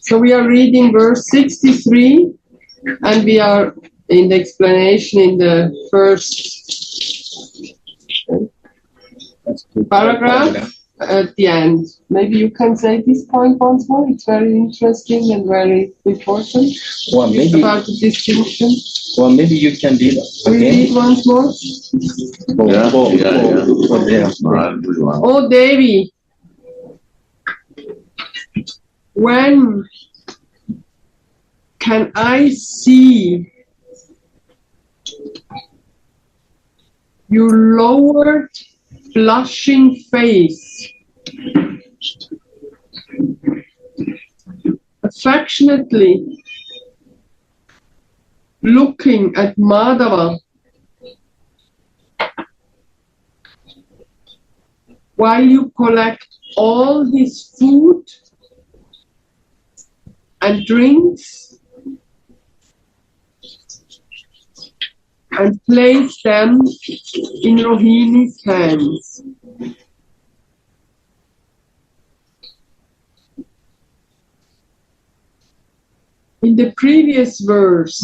So we are reading verse 63, and we are in the explanation in the first paragraph at the end. Maybe you can say this point once more. It's very interesting and very important. Well, maybe, about the distinction. Well, maybe you can read it again. Read once more. Oh, Devi, when can I see your lowered, blushing face, affectionately looking at Madhava while you collect all his food and drinks and place them in Rohini's hands. In the previous verse,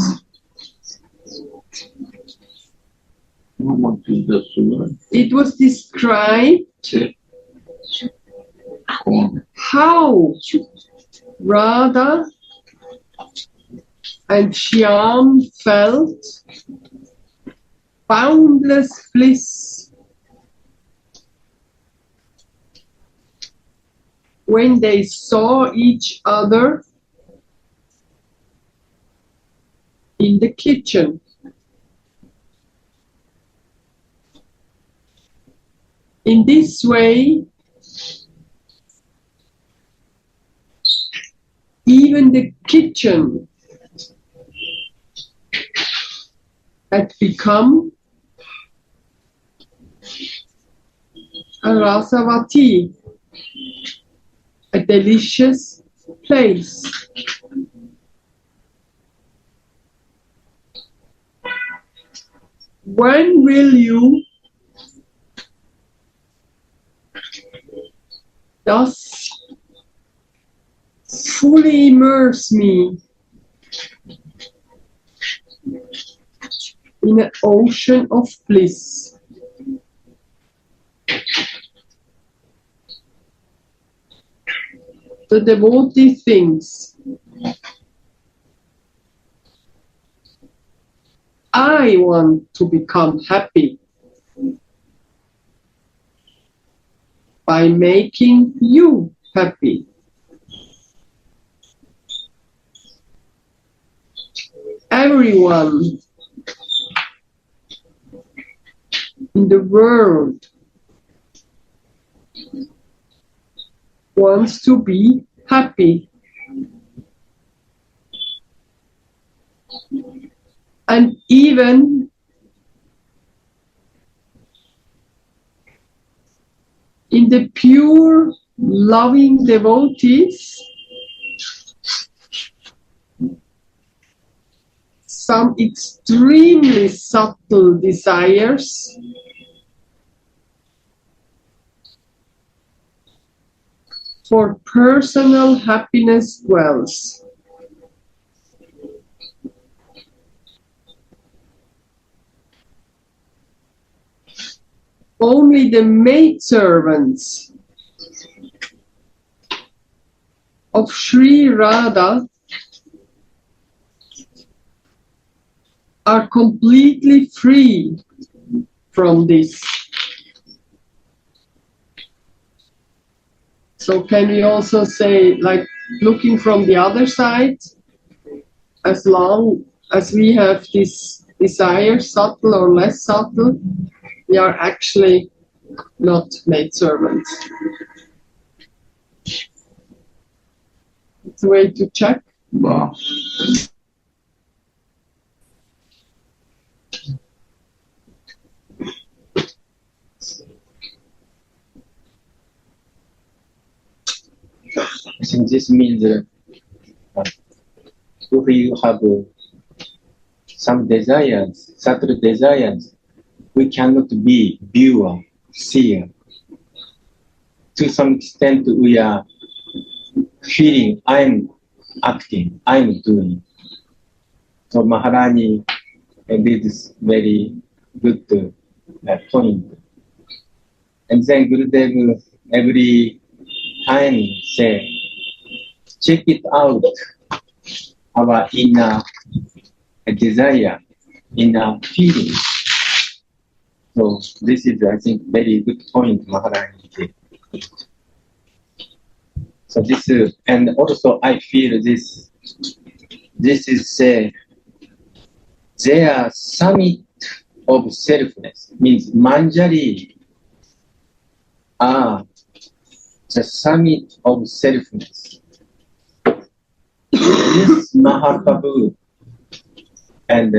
it was described how Radha and Shyam felt boundless bliss when they saw each other in the kitchen. In this way, even the kitchen had become a rasavati, a delicious place. When will you thus fully immerse me in an ocean of bliss? The devotee thinks, I want to become happy by making you happy. Everyone in the world wants to be happy. And even in the pure, loving devotees, some extremely subtle desires for personal happiness dwells. Only the maidservants of Sri Radha are completely free from this. So can we also say, like, looking from the other side, as long as we have this desire, subtle or less subtle, we are actually not maidservants. It's a way to check. Wow. I think this means if you have some desires, subtle desires, we cannot be viewer, seer. To some extent, we are feeling I'm acting, I'm doing. So Maharani did this very good point. And then Gurudev every time say, check it out, our inner desire, inner feeling. So this is, I think, very good point Maharani did. So this, and also I feel this is their summit of selfness, means Manjari are the summit of selfness. This Mahaprabhu and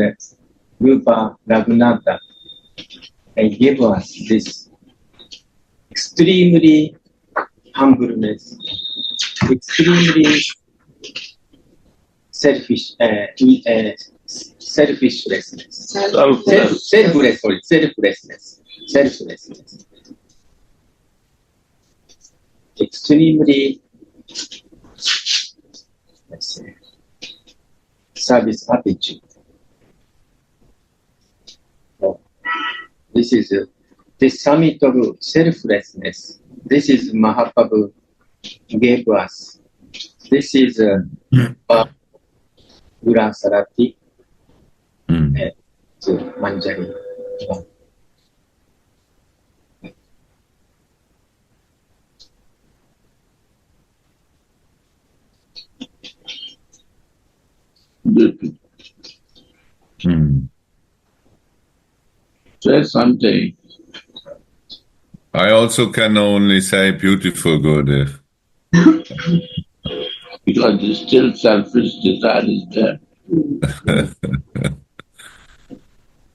Rupa Raghunatha gave us this extremely humbleness, extremely selfishness, selflessness, extremely, let's say, service attitude. So this is the summit of selflessness. This is Mahaprabhu gave us. This is Gura Sarati to Manjari. Say something. I also can only say beautiful, Gurudev. Because there's still selfish desire is there.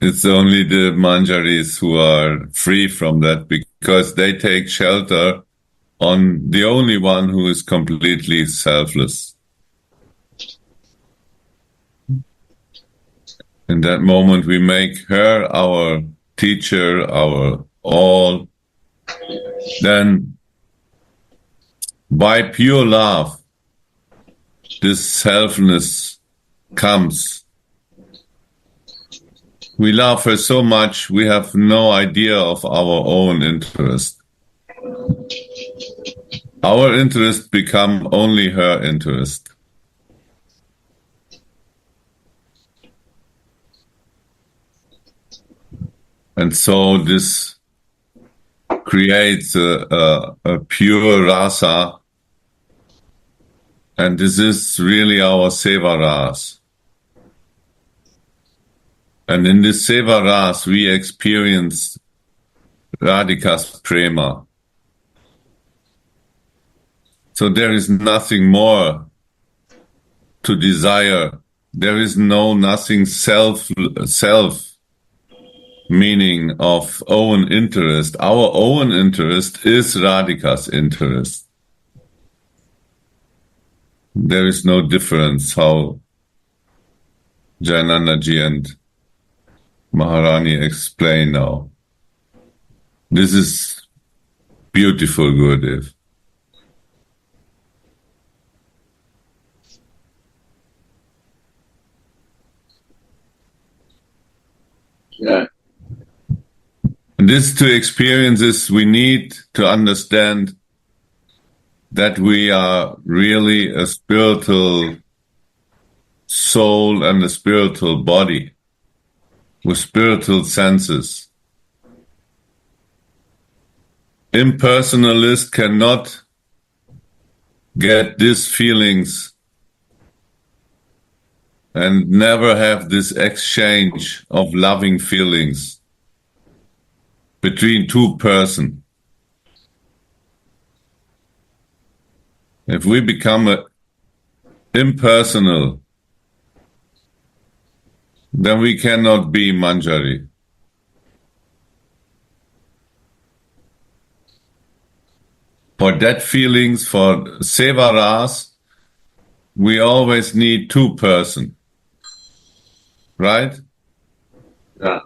It's only the manjaris who are free from that because they take shelter on the only one who is completely selfless. In that moment, we make her our teacher, our all. Then, by pure love, this selfness comes. We love her so much, we have no idea of our own interest. Our interest become only her interest. And so this creates a pure rasa, and this is really our seva ras. And in this seva ras, we experience Radhika's prema. So there is nothing more to desire. There is nothing self meaning of own interest. Our own interest is Radhika's interest. There is no difference how Jayanandaji and Maharani explain now. This is beautiful, Gurudev. Yeah. This to experience this, we need to understand that we are really a spiritual soul and a spiritual body with spiritual senses. Impersonalist cannot get these feelings and never have this exchange of loving feelings between two persons. If we become impersonal, then we cannot be Manjari. For that feelings, for Sevaras, we always need two persons. Right? Yeah.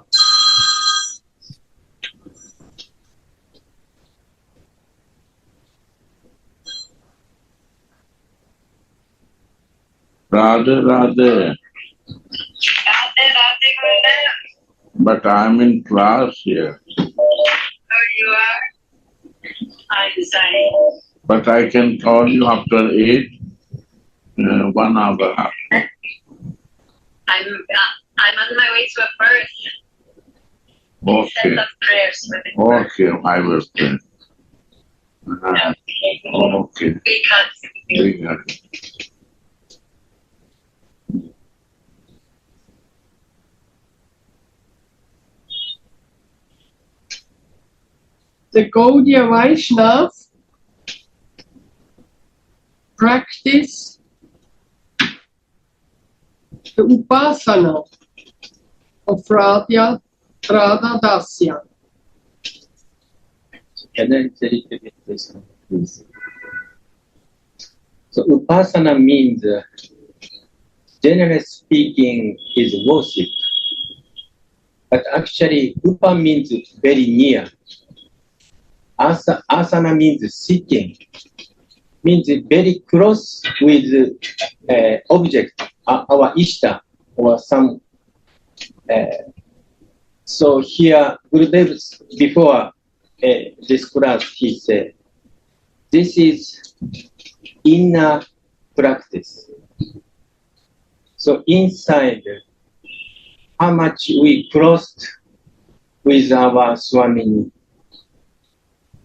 Radha, Radha. Radhe, Radhe, Gurudev. But I'm in class here. Oh, you are? I'm sorry. But I can call you after 8, 1 hour. I'm on my way to a birth. Okay. Set of prayers for the Okay, I will pray. Okay. Because We got it. The Gaudiya Vaishnav practice the upasana of Radha Dasya. Can I say it a bit this one, please? So upasana means, generally speaking, is worship. But actually, upa means very near. Asana means sitting, means very close with object, our ishta, or some. So here, Gurudev, before this class, he said, this is inner practice. So inside, how much we closed with our Swamini,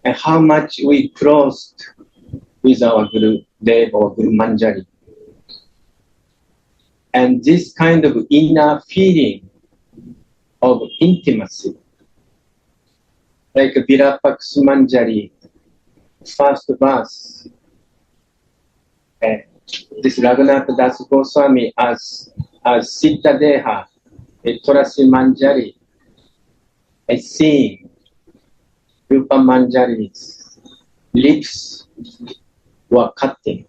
and how much we closed with our Gurudev or Kusumanjali. And this kind of inner feeling of intimacy, like Vilapa Kusumanjali, first verse, this Raghunath Das Goswami as Siddha Deha, Tulasi Manjari, seeing Rupa Manjari's lips were cutting.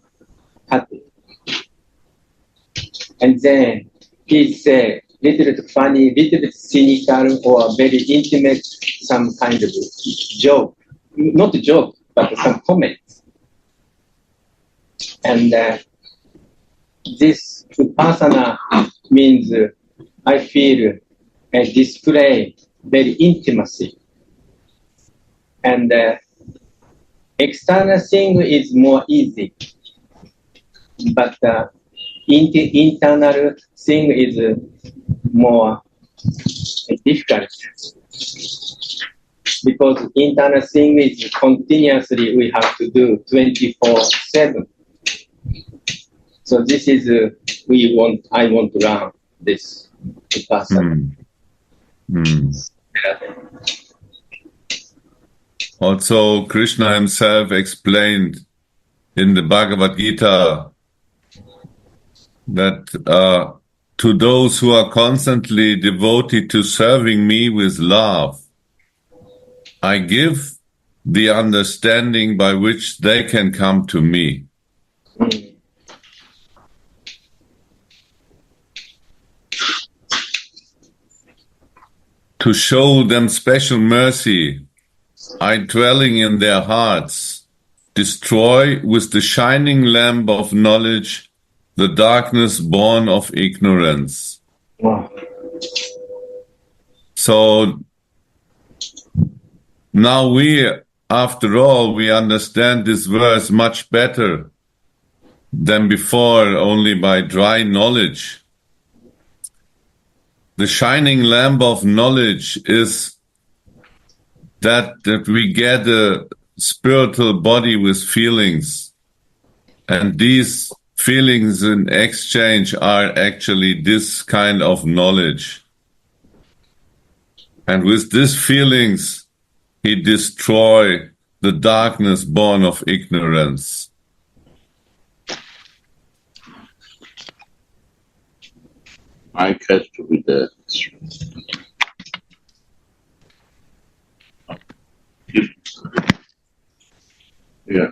And then he's a little bit funny, little bit cynical, or very intimate, some kind of joke. Not a joke, but some comments. And this upasana means I feel a display very intimacy. And external thing is more easy, but internal thing is more difficult. Because internal thing is continuously we have to do 24/7. So this is I want to learn this upasana. Also, Krishna himself explained in the Bhagavad Gita that to those who are constantly devoted to serving me with love, I give the understanding by which they can come to me. To show them special mercy, I, dwelling in their hearts, destroy with the shining lamp of knowledge the darkness born of ignorance. Wow. So now after all, we understand this verse much better than before, only by dry knowledge. The shining lamp of knowledge is that we get a spiritual body with feelings, and these feelings in exchange are actually this kind of knowledge. And with these feelings, he destroys the darkness born of ignorance. Mike has to be there. Yeah.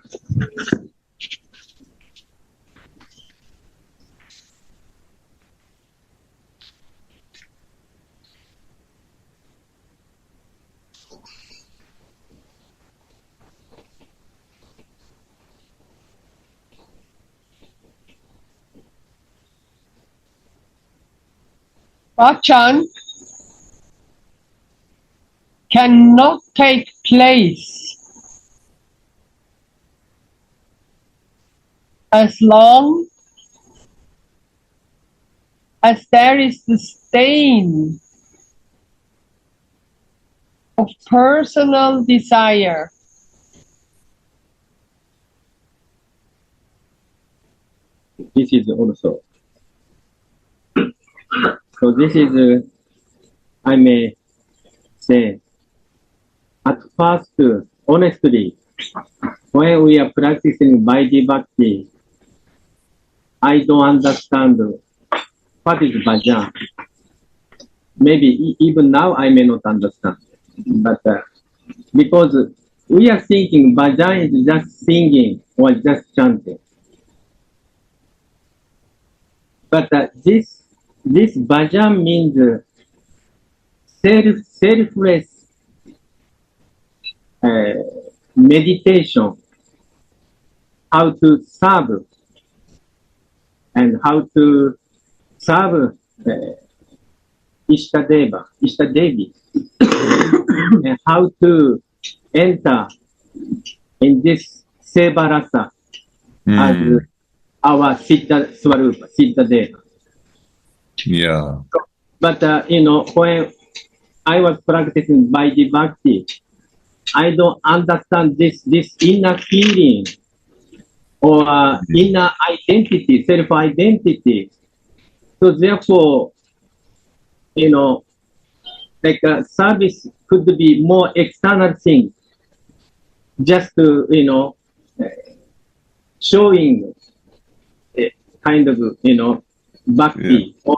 bhajan cannot take place as long as there is the stain of personal desire. This is also. So this is, I may say, at first, honestly, when we are practicing Vaidhi Bhakti, I don't understand what is bhajan. Maybe even now I may not understand. But because we are thinking bhajan is just singing or just chanting. But this bhajan means selfless meditation, how to serve and how to serve Ishtadevi, and how to enter in this Sevarasa as our Siddha Swarupa, Siddha Deva. Yeah. But when I was practicing Vaidhi Bhakti, I don't understand this inner feeling or inner identity, self-identity. So therefore, like service could be more external thing, just to, showing a kind of, bhakti, or,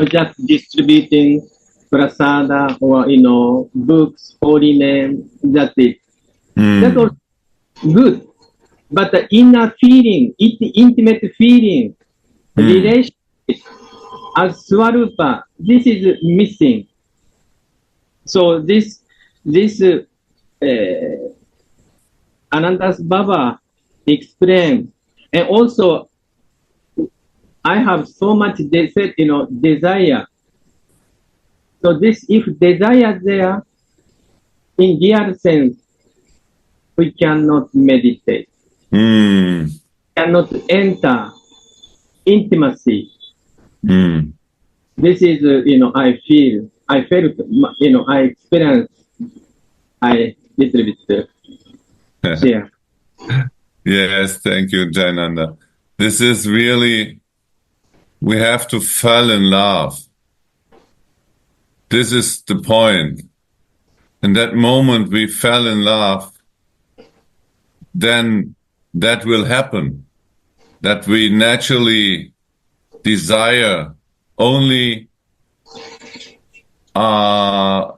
just distributing prasada or, books, holy name, that's it. That's all good. But the inner feeling, intimate feeling, relationship as Swarupa, this is missing. So this Anandas Baba explained, and also I have so much desire. So this, if desire there, in real sense, we cannot meditate, cannot enter intimacy. This is, I felt, I experienced, I little bit share. Yes, thank you, Jayananda. This is really, we have to fall in love. This is the point. In that moment we fell in love, then that will happen. That we naturally desire only the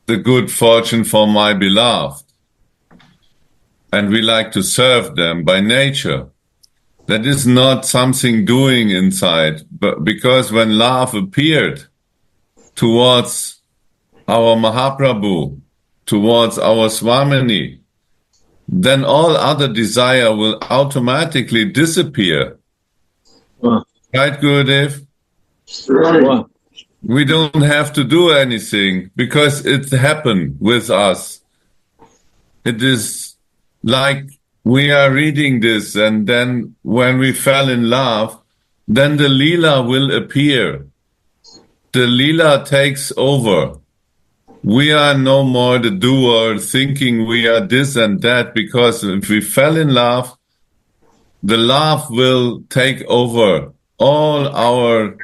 good fortune for my beloved. And we like to serve them by nature. That is not something doing inside, but because when love appeared towards our Mahaprabhu, towards our Swamini, then all other desire will automatically disappear. Right, Gurudev? Right. We don't have to do anything because it happened with us. It is like we are reading this, and then when we fell in love, then the Leela will appear. The Leela takes over. We are no more the doer thinking we are this and that, because if we fell in love, the love will take over all our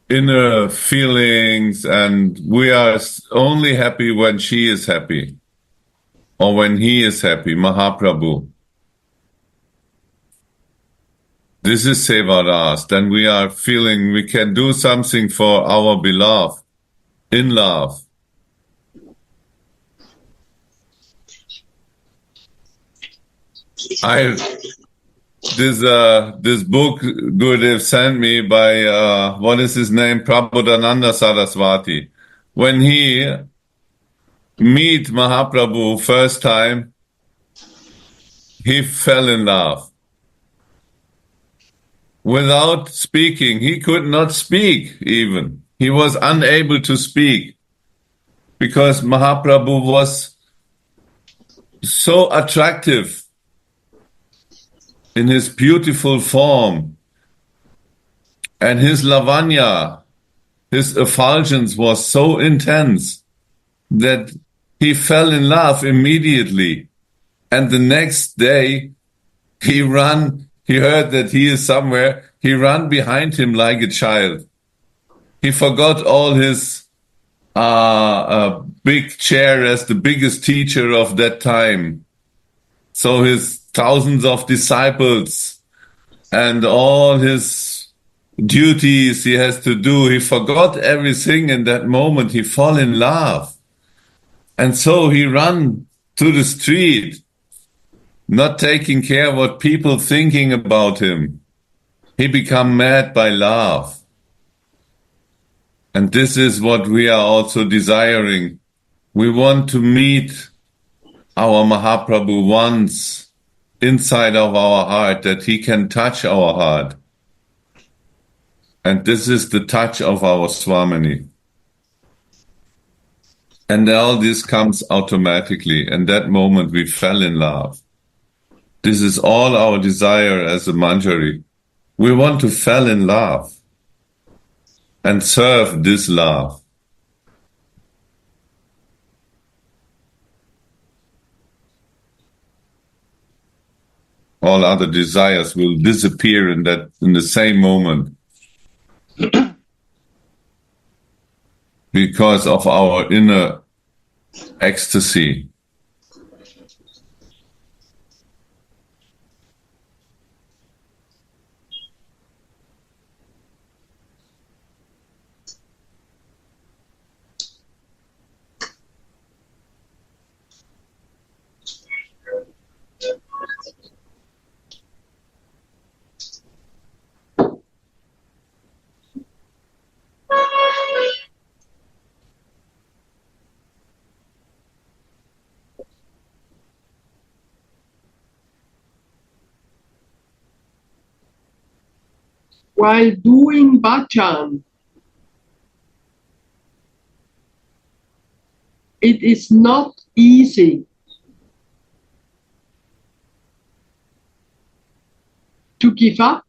inner feelings, and we are only happy when she is happy or when he is happy, Mahaprabhu. This is Sevaras. Then we are feeling we can do something for our beloved in love. This book Gurudev sent me by what is his name, Prabodhananda Saraswati. When he meet Mahaprabhu first time, he fell in love. without speaking. He could not speak even. He was unable to speak because Mahaprabhu was so attractive in his beautiful form, and his lavanya, his effulgence was so intense that he fell in love immediately. And the next day he heard that he is somewhere, he ran behind him like a child. He forgot all his big chair as the biggest teacher of that time. So his thousands of disciples and all his duties he has to do, he forgot everything in that moment. He fell in love. And so he ran to the street, not taking care what people thinking about him. He become mad by love. And this is what we are also desiring. We want to meet our Mahaprabhu once inside of our heart, that he can touch our heart. And this is the touch of our Swamini. And all this comes automatically. And that moment we fell in love. This is all our desire as a Manjari. We want to fall in love and serve this love. All other desires will disappear in the same moment because of our inner ecstasy. While doing bhajan, it is not easy to give up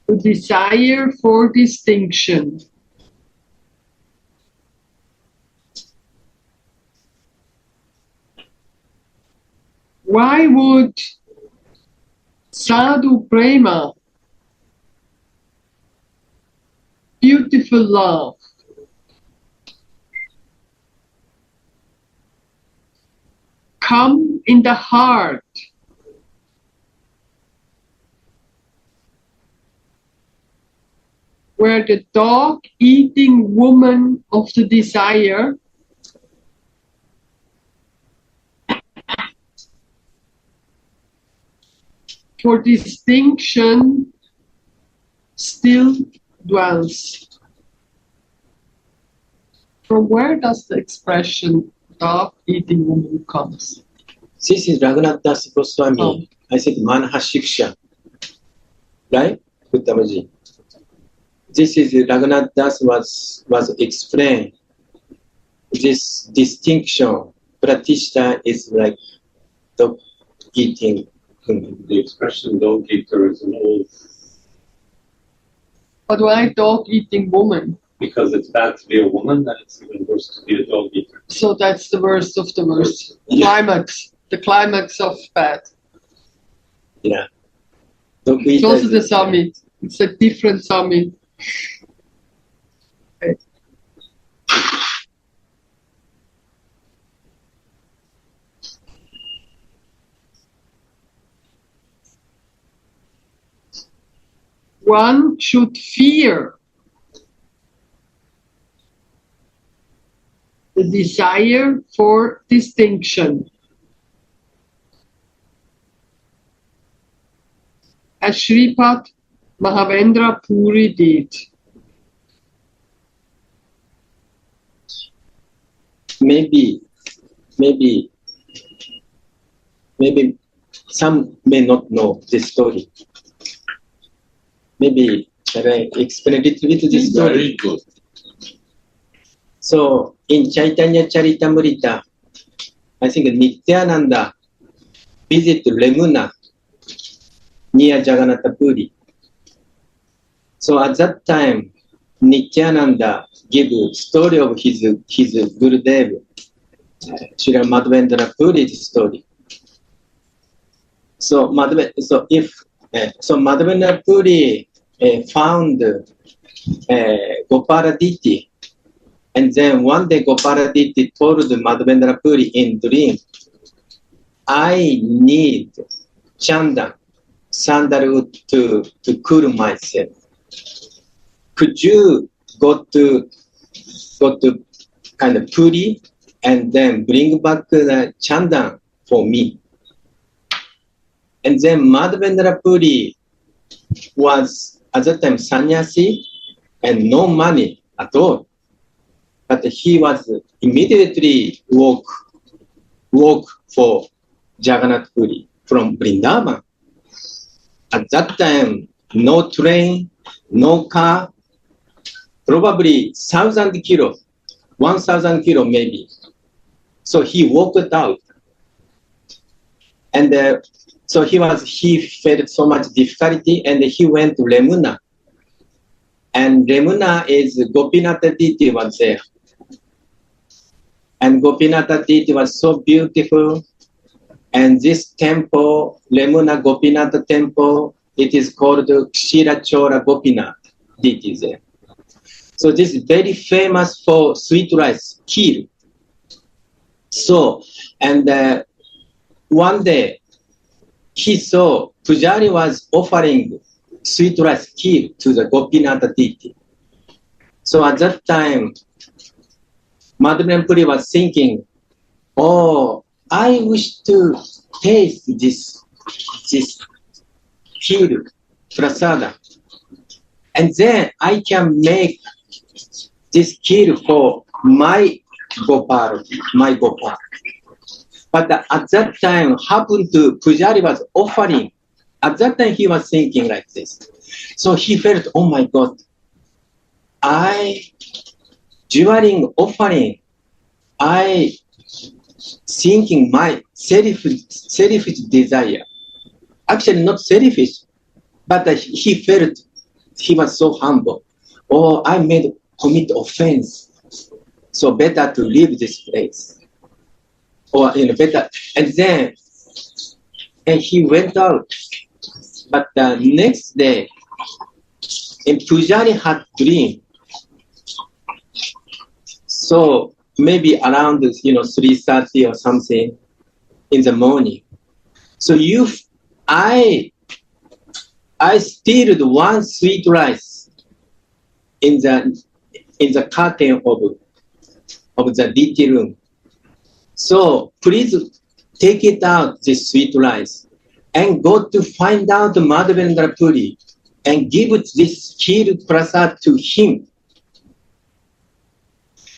the desire for distinction. Why would sadhu prema, beautiful love, come in the heart where the dog-eating woman of the desire for distinction still dwells? From where does the expression dog-eating woman comes? This is Raghunath Das Goswami. Oh. I said Manahashiksha. Right? Uttamaji. This is Raghunath Das was explained. This distinction, pratishta, is like dog eating. The expression dog eater is an old, But why dog-eating woman? because it's bad to be a woman, and it's even worse to be a dog eater. So that's the worst of the worst. Yeah. Climax. The climax of bad. Yeah. Dog It's eater also is- the summit. It's a different summit. Okay. One should fear the desire for distinction. As Shripad Mahavendra Puri did. maybe some may not know this story. Maybe can I explain a little bit this story? Very good. So in Chaitanya Charitamrita, I think Nityananda visit Lemuna near Jagannath Puri. So at that time, Nityananda gave story of his Gurudev, Srila Madhavendra Puri's story. So Madhavendra Puri found Gopaladiti, and then one day Gopaladiti told Madhavendra Puri in dream, I need chandan, sandalwood to cool myself. Could you go to kind of Puri and then bring back the chandan for me? And then Madhavendra Puri was at that time sannyasi and no money at all. But he was immediately walk for Jagannath Puri from Vrindavan. At that time, no train, no car, probably 1,000 kilo maybe. So he walked out. And so he felt so much difficulty, and he went to Lemuna. And Lemuna is Gopinatha Diti was there. And Gopinatha Diti was so beautiful. And this temple, Lemuna Gopinatha temple, it is called Kshirachora Gopinath Diti there. So this is very famous for sweet rice, kheer. So, and one day, he saw Pujari was offering sweet rice kheer to the Gopinatha Diti. So at that time, Madhavendra Puri was thinking, oh, I wish to taste this kheer prasada. And then I can make this kheer for my Gopal. But at that time, happened to Pujari was offering. At that time, he was thinking like this. So he felt, oh my God, during offering, I thinking my selfish desire. Actually, not selfish, but he felt he was so humble. Oh, I commit offense. So better to leave this place. Or better. And then he went out. But the next day, and Pujari had dream. So maybe around 3:30 or something in the morning. So I stealed one sweet rice in the curtain of the DT room. So please take it out, this sweet rice, and go to find out Madhavendra Puri and give this kheer prasad to him.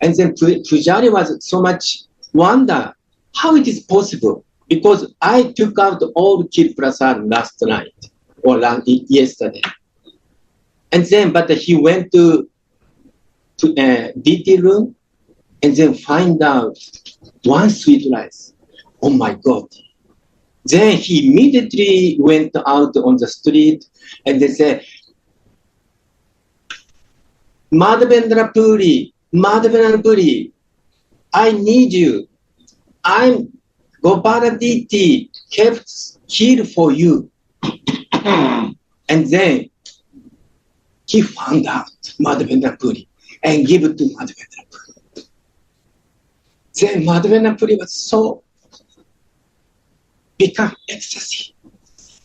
And then Pujari was so much wonder how it is possible, because I took out all kheer prasad last night or yesterday. And then, but he went to DT room and then find out one sweet rice. Oh my God. Then he immediately went out on the street and they said, Madhavendra Puri, I need you. I'm Gopaladiti, kept kheer for you. And then he found out Madhavendra Puri and gave it to Madhavendra Puri. Then Madhavendra Puri was so become ecstasy.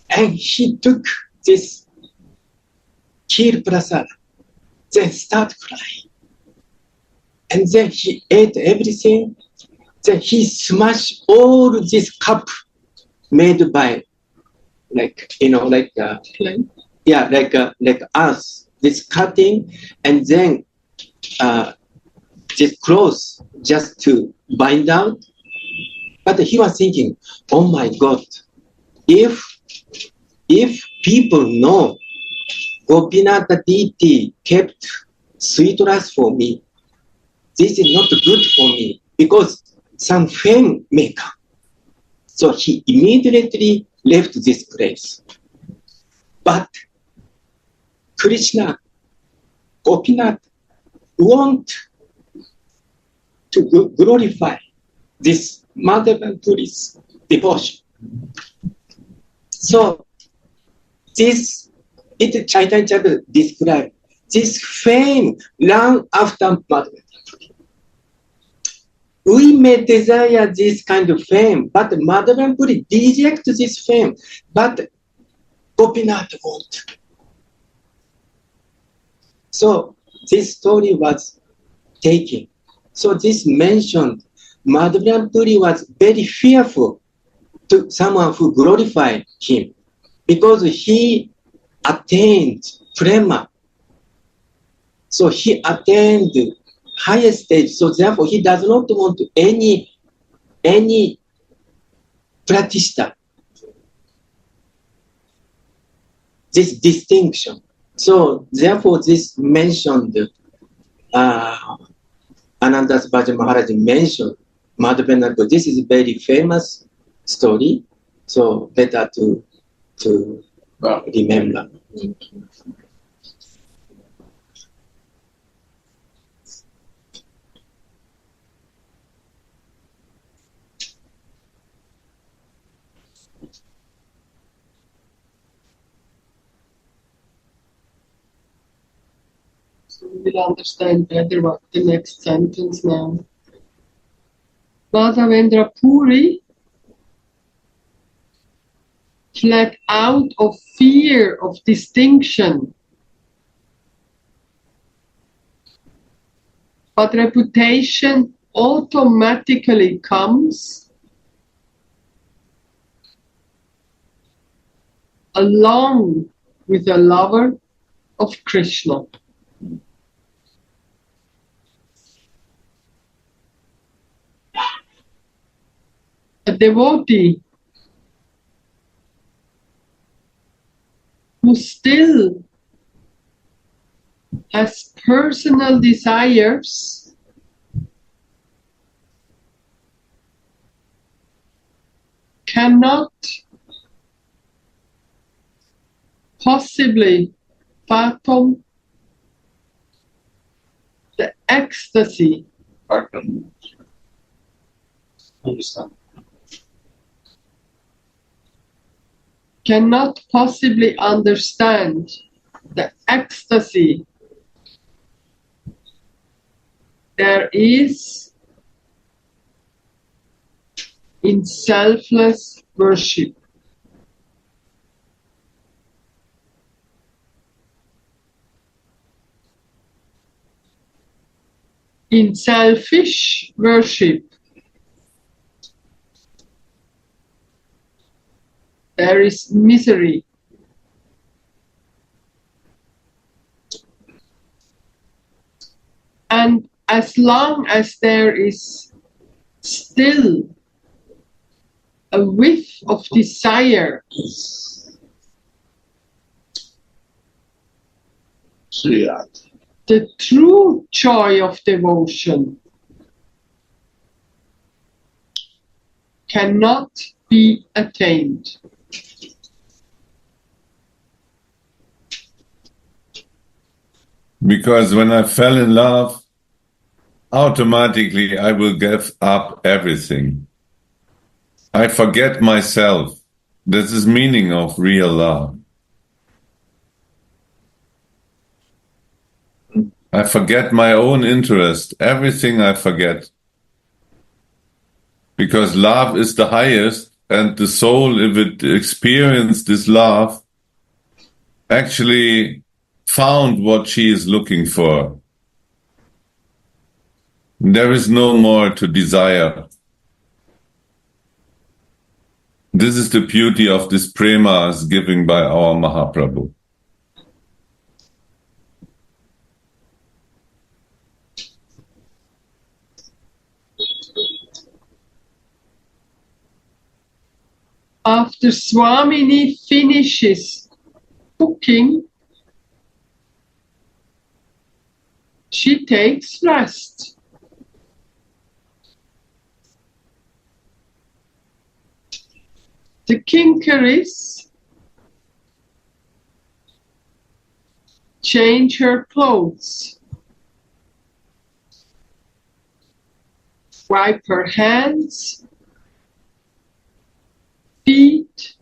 And he took this kheer prasad, then start crying. And then he ate everything. Then he smashed all this cup made by like us, this cutting, and then this clothes just to bind out. But he was thinking, oh my God, if people know Gopinath deity kept sweet rice for me, this is not good for me because some fame may come. So he immediately left this place. But Krishna, Gopinath want to glorify this Madhavan Puri's devotion. So this, it Chaitanya Charitamrita described this fame ran after Madhavan. We may desire this kind of fame, but Madhavan Puri reject this fame. But Gopinath won't. So this story was taken. So this mentioned Madhavan Puri was very fearful to someone who glorified him because he attained prema. So he attained higher stage. So therefore he does not want any pratishta, this distinction. So therefore this mentioned Anandas Bhajan Maharaj mentioned Madhavendra. This is a very famous story, so better to remember. So we will understand better what the next sentence now. Madhavendra Puri fled out of fear of distinction, but reputation automatically comes along with a lover of Krishna. A devotee who still has personal desires cannot possibly fathom the ecstasy Understand. cannot possibly understand the ecstasy there is in selfless worship. In selfish worship, there is misery. And as long as there is still a whiff of desire, the true joy of devotion cannot be attained. Because when I fell in love, automatically I will give up everything. I forget myself. This is meaning of real love. I forget my own interest. Everything I forget. Because love is the highest, and the soul, if it experienced this love, actually found what she is looking for. There is no more to desire. This is the beauty of this prema as given by our Mahaprabhu. After Swamini finishes cooking, she takes rest. The kinkaris change her clothes, wipe her hands, feet,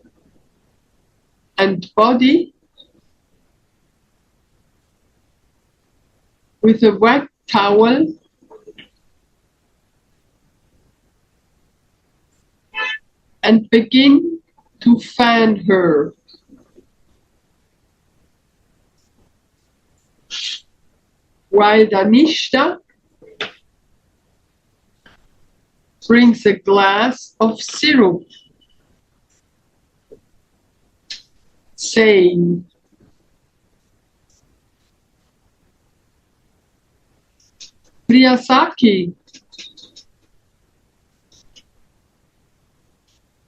and body with a wet towel and begin to fan her. While Danishta brings a glass of syrup, saying, Priyasaki,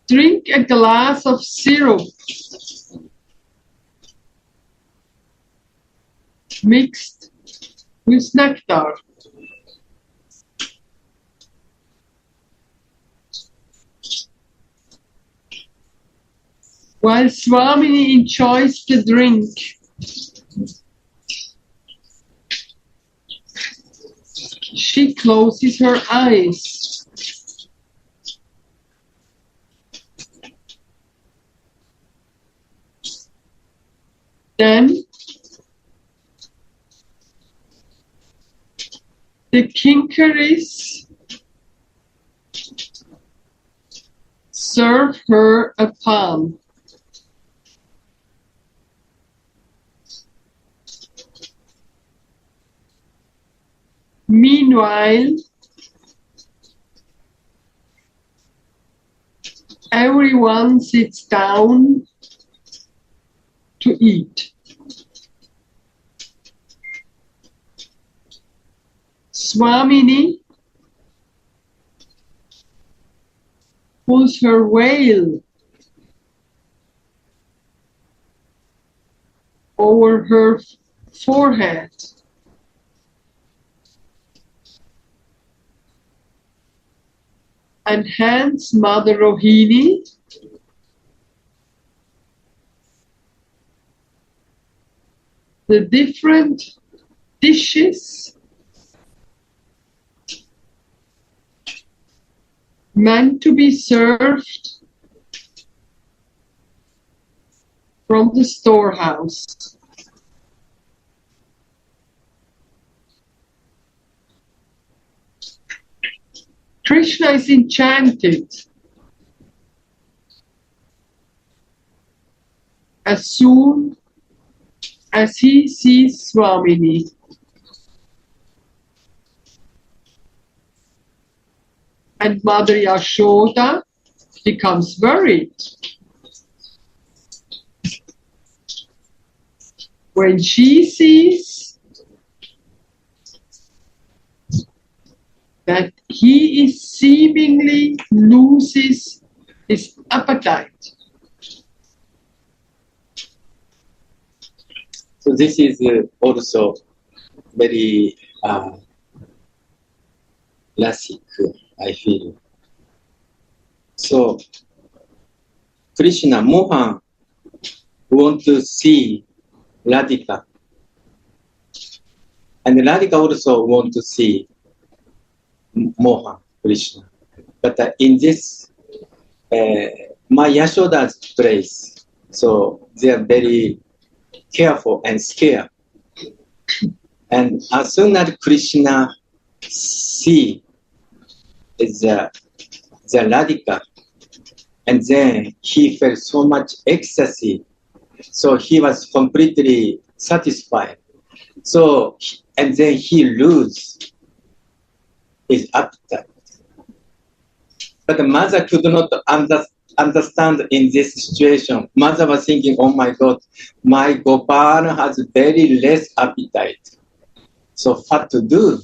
drink a glass of syrup mixed with nectar. While Swamini enjoys the drink, she closes her eyes. Then the kinkaris serve her a palm. Meanwhile, everyone sits down to eat. Swamini pulls her veil over her forehead. And hands Mother Rohini the different dishes meant to be served from the storehouse. Krishna is enchanted as soon as he sees Swamini. And Mother Yashoda becomes worried when she sees that he is seemingly loses his appetite. So this is also very classic, I feel. So Krishna, Mohan want to see Radhika, and Radhika also want to see Mohan, Krishna. But in this, my Yashoda's place, so they are very careful and scared. And as soon as Krishna see the Radhika, and then he felt so much ecstasy, so he was completely satisfied. So, and then he lose his appetite. But the mother could not understand in this situation. Mother was thinking, oh my God, my Gopal has very less appetite. So what to do?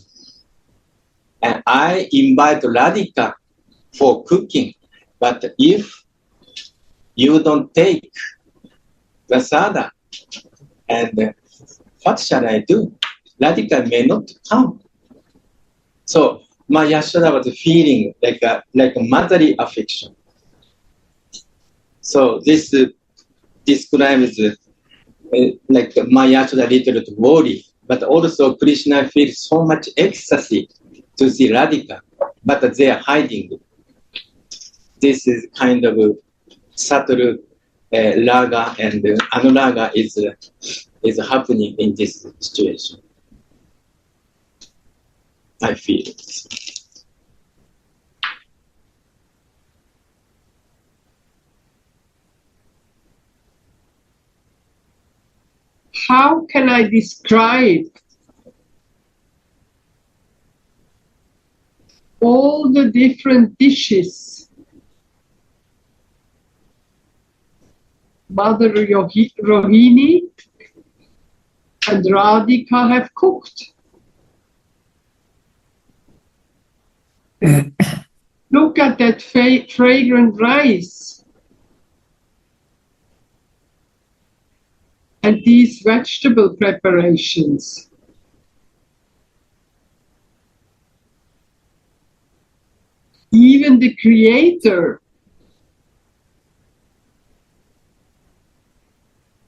And I invite Radhika for cooking. But if you don't take the sadha, and what shall I do? Radhika may not come. So my Yashoda was feeling like a motherly affection. So this describes like my Yashoda little worry, but also Krishna feels so much ecstasy to see Radhika, but they are hiding. This is kind of subtle raga and anuraga is happening in this situation. I feel it. How can I describe all the different dishes Mother Rohini and Radhika have cooked? Look at that fragrant rice and these vegetable preparations. Even the Creator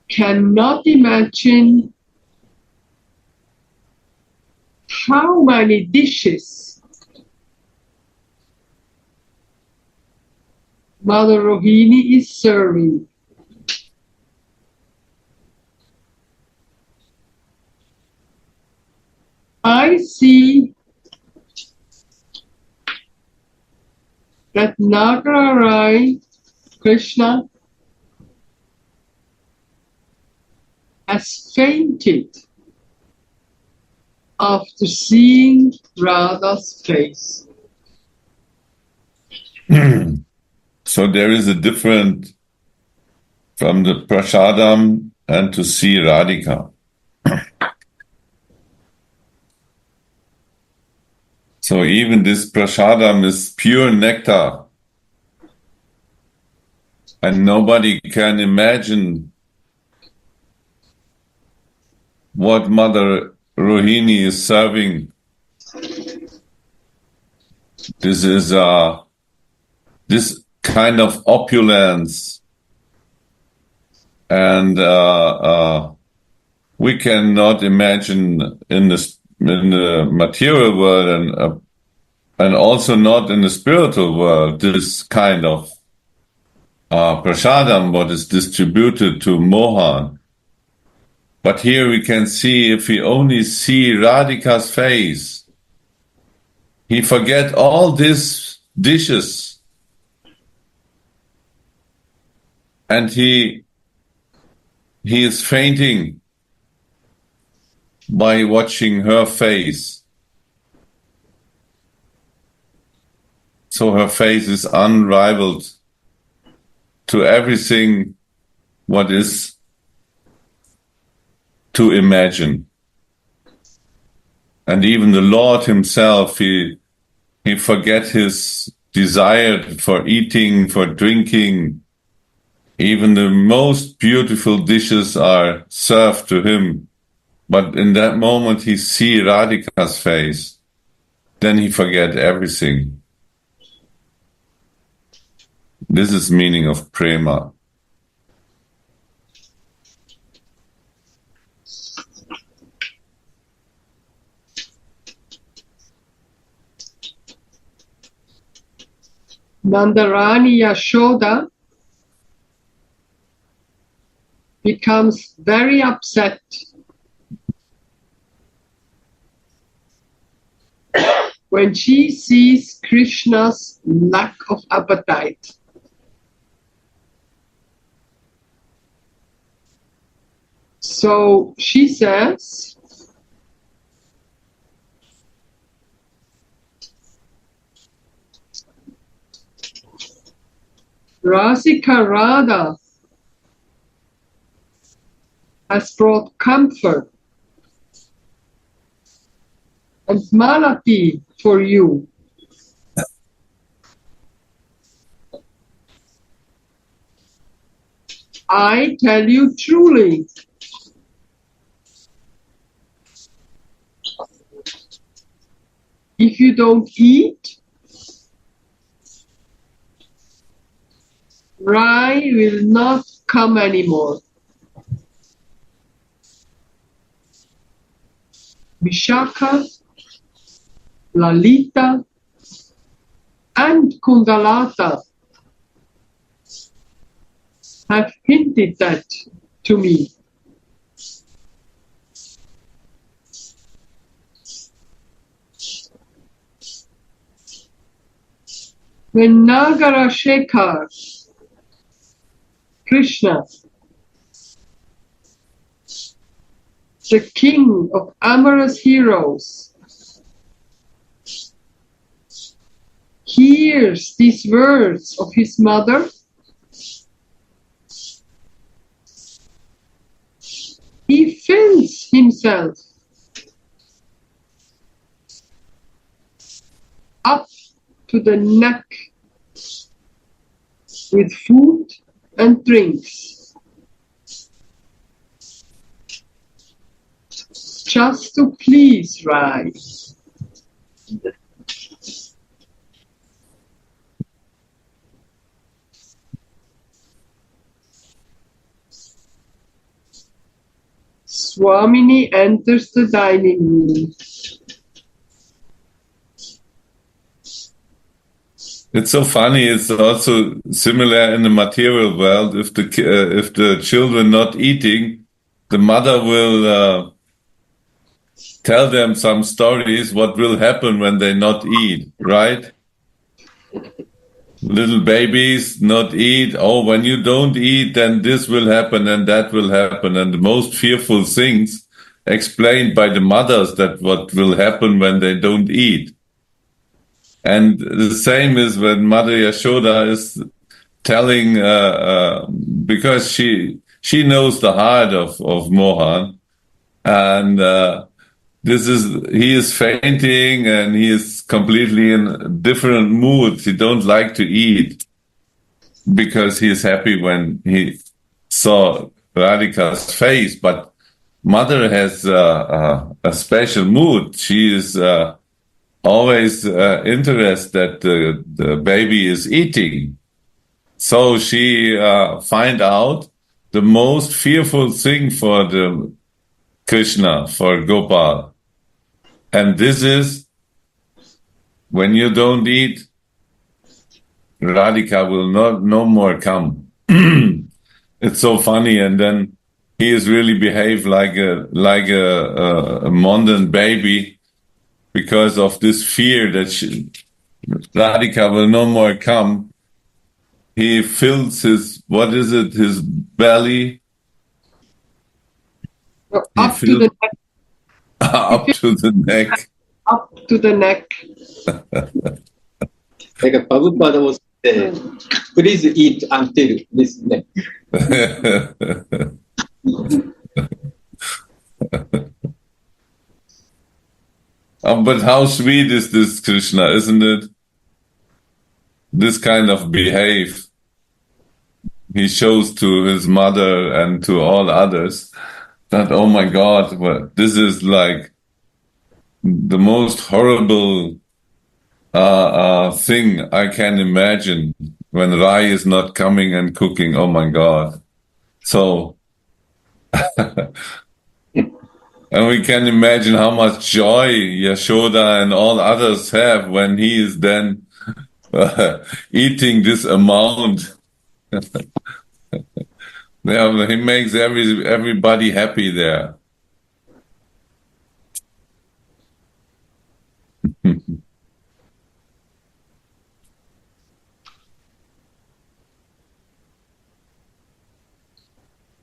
cannot imagine how many dishes Mother Rohini is serving. I see that Nagarai Krishna has fainted after seeing Radha's face. So there is a difference from the prasadam and to see Radhika. So even this prasadam is pure nectar. And nobody can imagine what Mother Rohini is serving. This is this kind of opulence, and we cannot imagine in the material world and also not in the spiritual world this kind of prasadam what is distributed to Mohan. But here we can see, if we only see Radhika's face, he forget all these dishes, and he is fainting by watching her face. So her face is unrivaled to everything what is to imagine. And even the Lord himself, he forget his desire for eating, for drinking. Even the most beautiful dishes are served to him. But in that moment he see Radhika's face. Then he forget everything. This is meaning of prema. Nandarani Yashoda becomes very upset when she sees Krishna's lack of appetite. So she says, Rasika Radha has brought comfort and malati for you. I tell you truly, if you don't eat, rye will not come anymore. Vishaka, Lalita, and Kundalata have hinted that to me. When Nagara Shekhar, Krishna, the king of amorous heroes, hears these words of his mother, he fills himself up to the neck with food and drinks, just to please Rai. Swamini enters the dining room. It's so funny. It's also similar in the material world. If the children not eating, the mother will tell them some stories what will happen when they not eat, right? Little babies not eat. Oh, when you don't eat, then this will happen and that will happen. And the most fearful things explained by the mothers that what will happen when they don't eat. And the same is when Mother Yashoda is telling, because she knows the heart of Mohan, and he is fainting and he is completely in a different mood. He don't like to eat because he is happy when he saw Radhika's face. But Mother has a special mood. She is always interested that the baby is eating. So she find out the most fearful thing for the Krishna, for Gopal. And this is when you don't eat, Radhika will no more come. It's so funny. And then he is really behaved like a modern baby because of this fear that Radhika will no more come. He fills his belly? Up to the neck. Up to the neck. Up to the neck. Like Prabhupada was saying, please eat until this neck. But how sweet is this Krishna, isn't it? This kind of behave he shows to his mother and to all others, that, oh my God, well, this is like the most horrible thing I can imagine when Rai is not coming and cooking. Oh my God. So, and we can imagine how much joy Yashoda and all others have when he is then eating this amount. Yeah, he makes everybody happy there.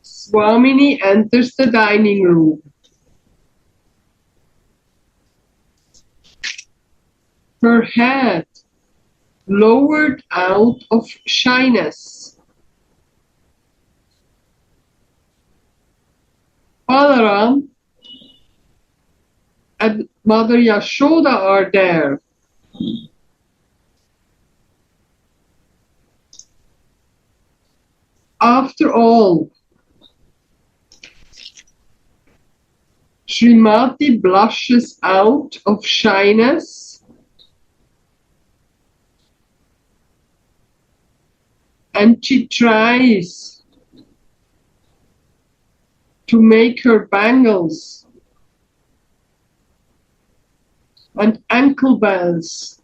Swamini enters the dining room. Her head lowered out of shyness. Balaram and Mother Yashoda are there. after all, Srimati blushes out of shyness and she tries to make her bangles and ankle bells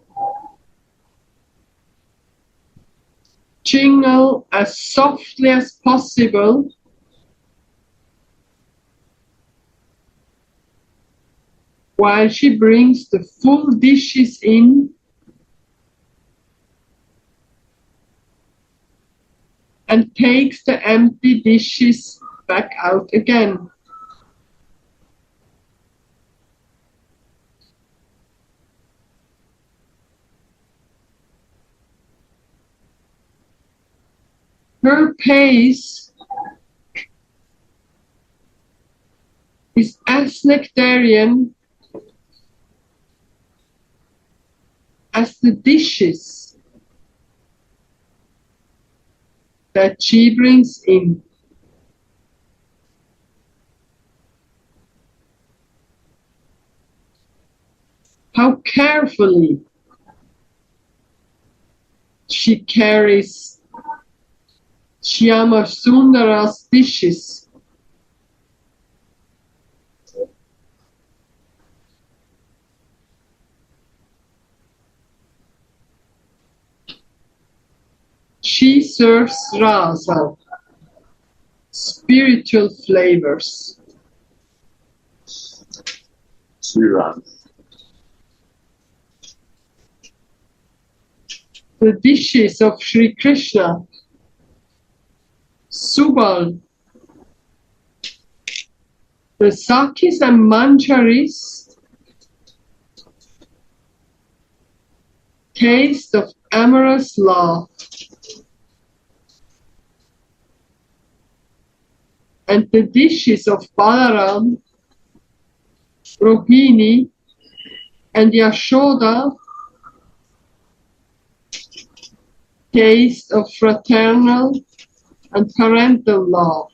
jingle as softly as possible while she brings the full dishes in and takes the empty dishes back out again. Her pace is as nectarian as the dishes that she brings in. How carefully she carries Shyama Sundara's dishes. She serves rasa, spiritual flavors. Sriram. The dishes of Sri Krishna, Subal, the sakis and manjaris, taste of amorous love. And the dishes of Balaram, Rohini, and Yashoda taste of fraternal and parental love.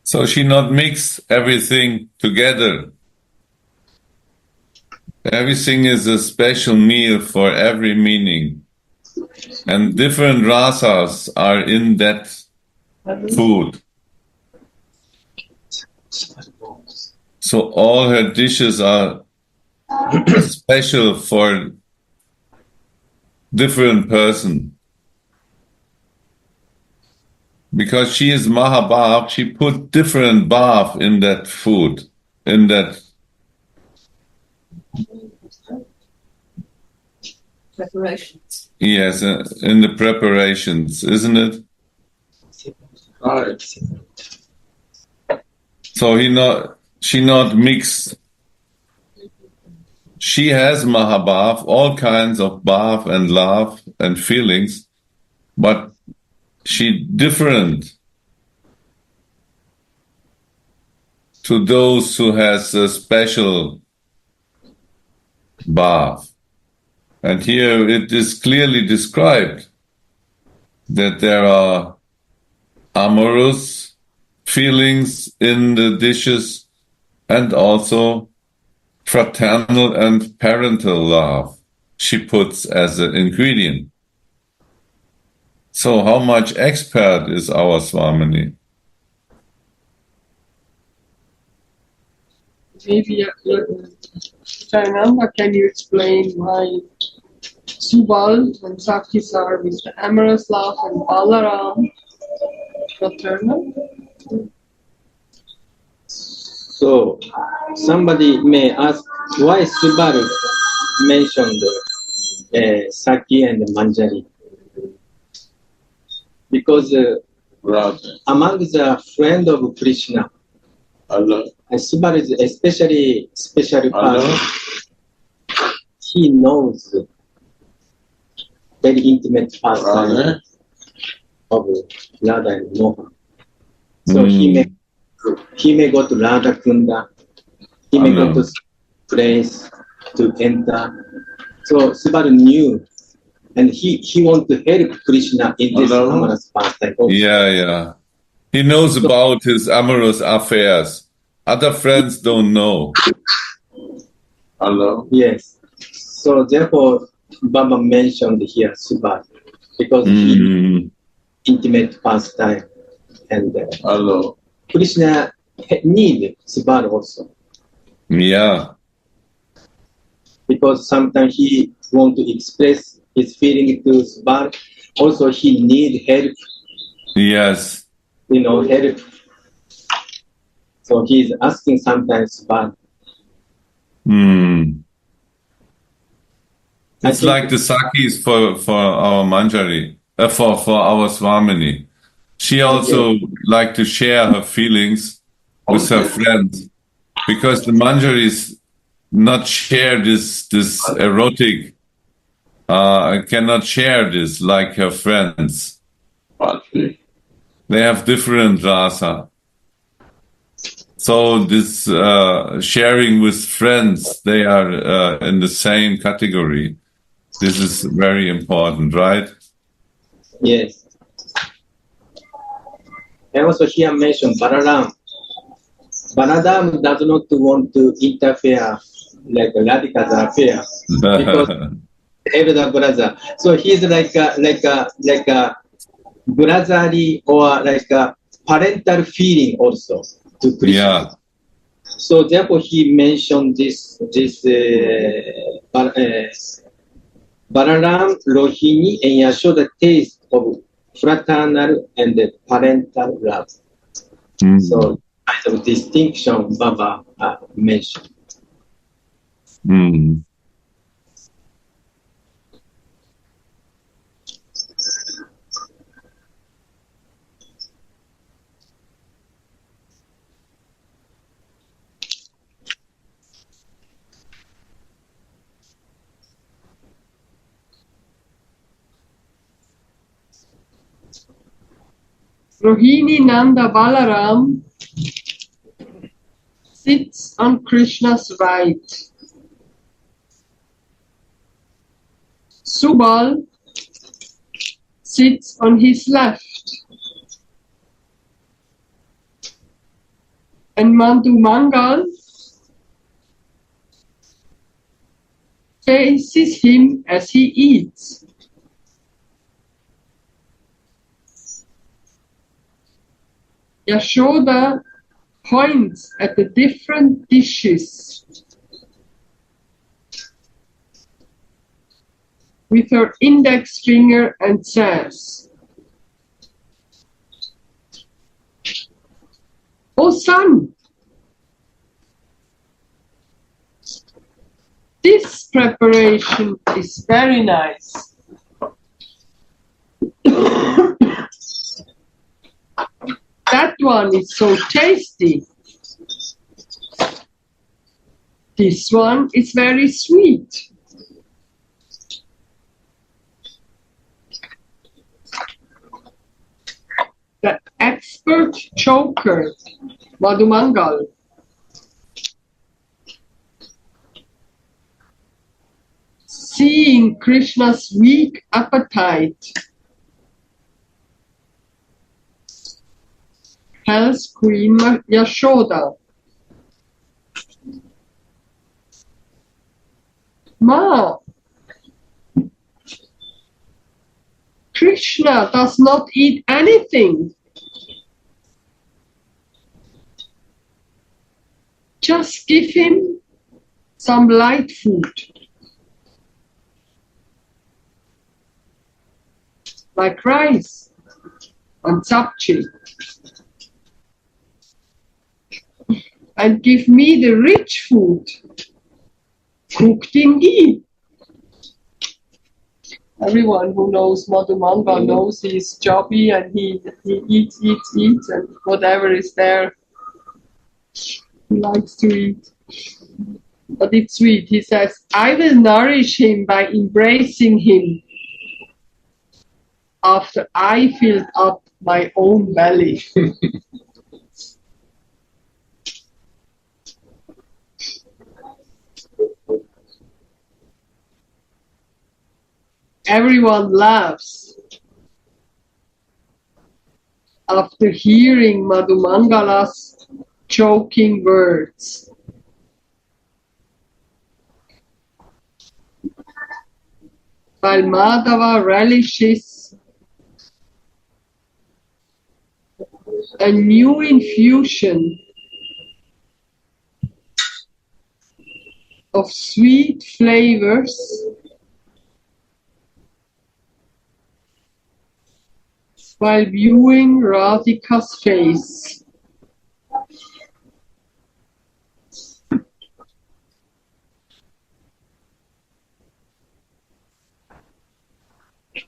So she not mix everything together. Everything is a special meal for every meaning. And different rasas are in that food. So all her dishes are special for different person. Because she is Mahabhav, she put different bhav in that food, in that preparations. yes, in the preparations, isn't it? Right. So she not mixed. She has Mahabhav, all kinds of bhav and love and feelings, but she different to those who has a special bhav. And here it is clearly described that there are amorous feelings in the dishes and also fraternal and parental love she puts as an ingredient. So how much expert is our Swamini? Maybe Chayananda, can you explain why Subal and Sakis are with the amorous love and Balaram fraternal? So somebody may ask why Subal mentioned Saki and Manjari. Because Radha. among the friend of Krishna, Allah. Subal is especially special Allah. person. He knows very intimate person Radha. of Radha and Mohan. So he may go to Radha Kunda, he may go to place to enter So Subaru knew, and he want to help Krishna in this Hello? amorous pastime also. Yeah. He knows about his amorous affairs. Other friends don't know. Hello? Yes. So therefore, Baba mentioned here Subaru because he Mm, intimate pastime, and Hello? Krishna need Subaru also yeah. because sometimes he want to express his feeling to Subaru. Also, he need help, Yes. help. So he's asking sometimes Subaru. Mm. I It's think- like the Sakis for our Manjari, for our Swamini. She also liked to share her feelings with her friends because the Manjaris not share this erotic, cannot share this like her friends. Partly. They have different rasa. So this sharing with friends, they are in the same category. This is very important, right? Yes. And also here mentioned Balaram. Balaram does not want to interfere like Radhika's affair because elder brother. So he's like a brotherly or like a parental feeling also to Krishna. Yeah. So therefore he mentioned this Balaram, Rohini, and Yashoda taste of fraternal and parental love. Mm. So kind of distinction Baba mentioned. Mm. Rohini Nanda Balaram sits on Krishna's right. Subal sits on his left. And Mandu Mangal faces him as he eats. Yashoda points at the different dishes with her index finger and says, "Oh son, this preparation is very nice. That one is so tasty. This one is very sweet. The expert choker, Madhumangal, seeing Krishna's weak appetite, tells Queen Yashoda, "Ma, Krishna does not eat anything. Just give him some light food, like rice and sabji, and give me the rich food, cooked in ghee." Everyone who knows Madhumanga knows he's chubby and he eats, and whatever is there, he likes to eat. But it's sweet. He says, "I will nourish him by embracing him after I filled up my own belly." Everyone laughs after hearing Madhumangala's choking words. While Madhava relishes a new infusion of sweet flavors while viewing Radhika's face.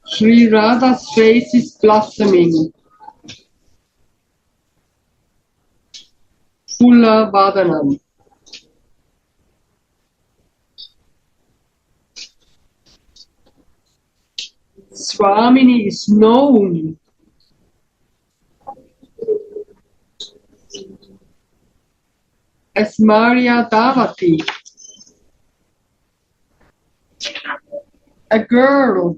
Sri Radha's face is blossoming. Fulla Vadanam. Swamini is known as Maria Davati, a girl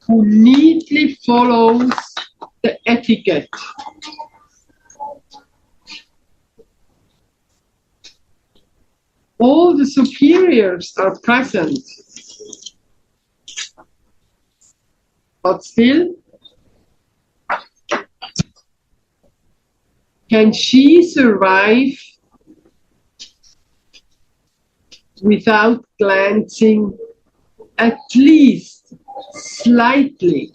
who neatly follows the etiquette. All the superiors are present, but still, can she survive without glancing at least slightly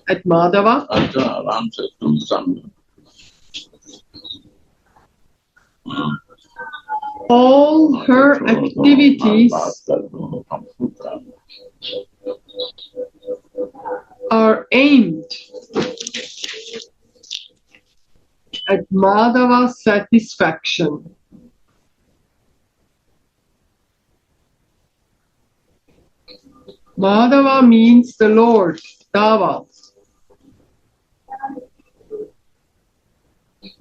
at Madhava? All her activities are aimed at Madhava's satisfaction. Madhava means the Lord, Dava,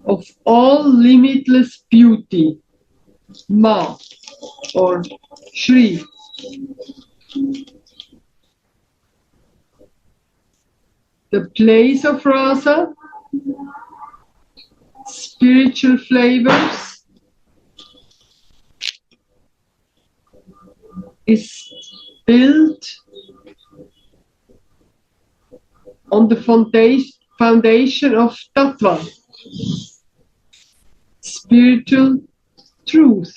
of all limitless beauty, Ma or Shri. The place of rasa, spiritual flavors, is built on the foundation of tattva, spiritual truth.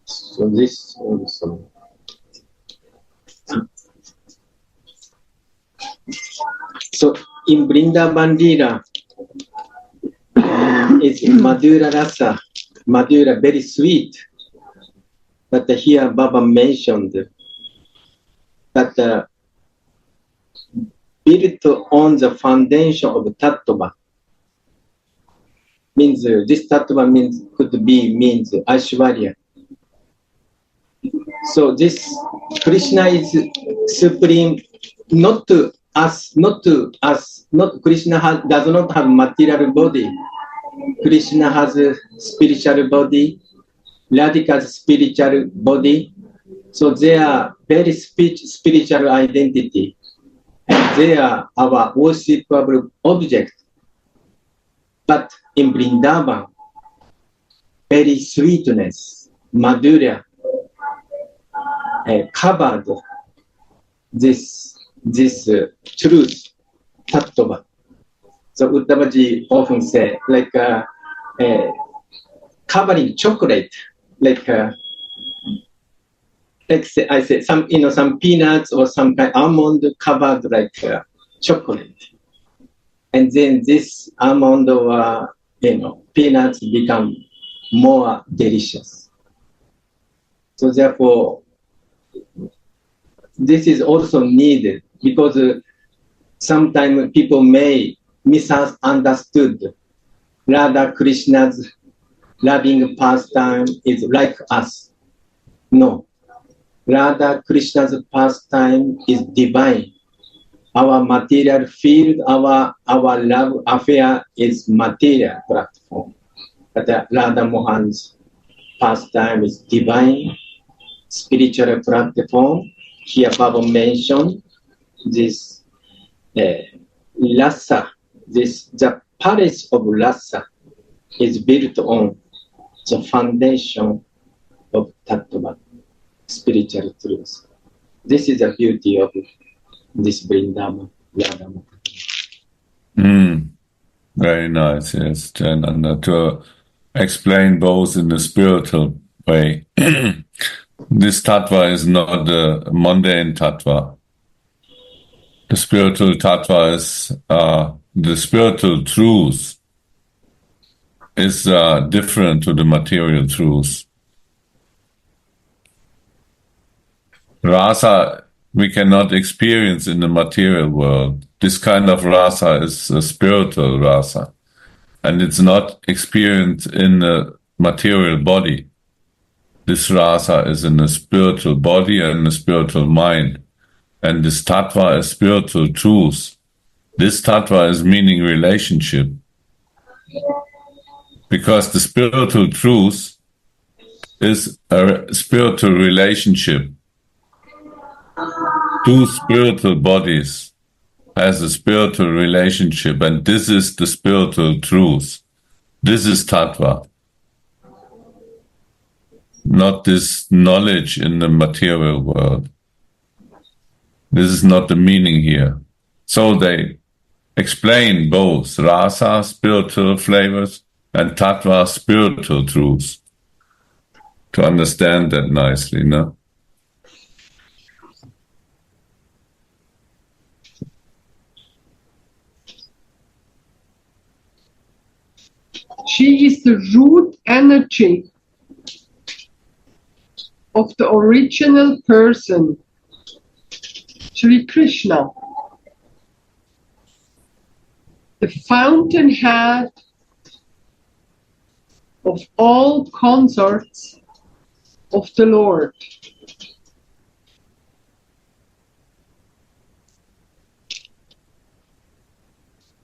So this also. So in Vrindavan Lila, it's Madhura Rasa, Madhura very sweet. But here Baba mentioned that built on the foundation of Tattva. Means this Tattva means Aishwarya. So this Krishna is supreme, not Krishna does not have material body. Krishna has a spiritual body, Radhika's spiritual body. So they are very spiritual identity. And they are our worshipable object. But in Vrindavan, very sweetness, Madhurya, covered this truth, tattva. So Uttamaji often say, like covering chocolate, like say, I say some peanuts or some kind of almond covered like chocolate, and then this almond or peanuts become more delicious. So therefore, this is also needed because sometimes people may misunderstood Radha Krishna's loving pastime is like us. No. Radha Krishna's pastime is divine. Our material field, our love affair is material platform. But Radha Mohan's pastime is divine, spiritual platform. Here above mentioned this rasa, the palace of rasa is built on the foundation of tattva, spiritual truth. This is the beauty of this Vrindavan. Very nice, yes, Jananda, to explain both in a spiritual way. This tattva is not a mundane tattva. The spiritual tattva is the spiritual truth is different to the material truth. Rasa we cannot experience in the material world. This kind of rasa is a spiritual rasa, and it's not experienced in the material body. This rasa is in the spiritual body and the spiritual mind. And this tattva is spiritual truth. This tattva is meaning relationship. Because the spiritual truth is a spiritual relationship. Two spiritual bodies has a spiritual relationship, and this is the spiritual truth. This is tattva. Not this knowledge in the material world. This is not the meaning here. So they explain both rasa, spiritual flavors, and tattva, spiritual truths. To understand that nicely, no? She is the root energy of the original person, Sri Krishna, the fountainhead of all consorts of the Lord.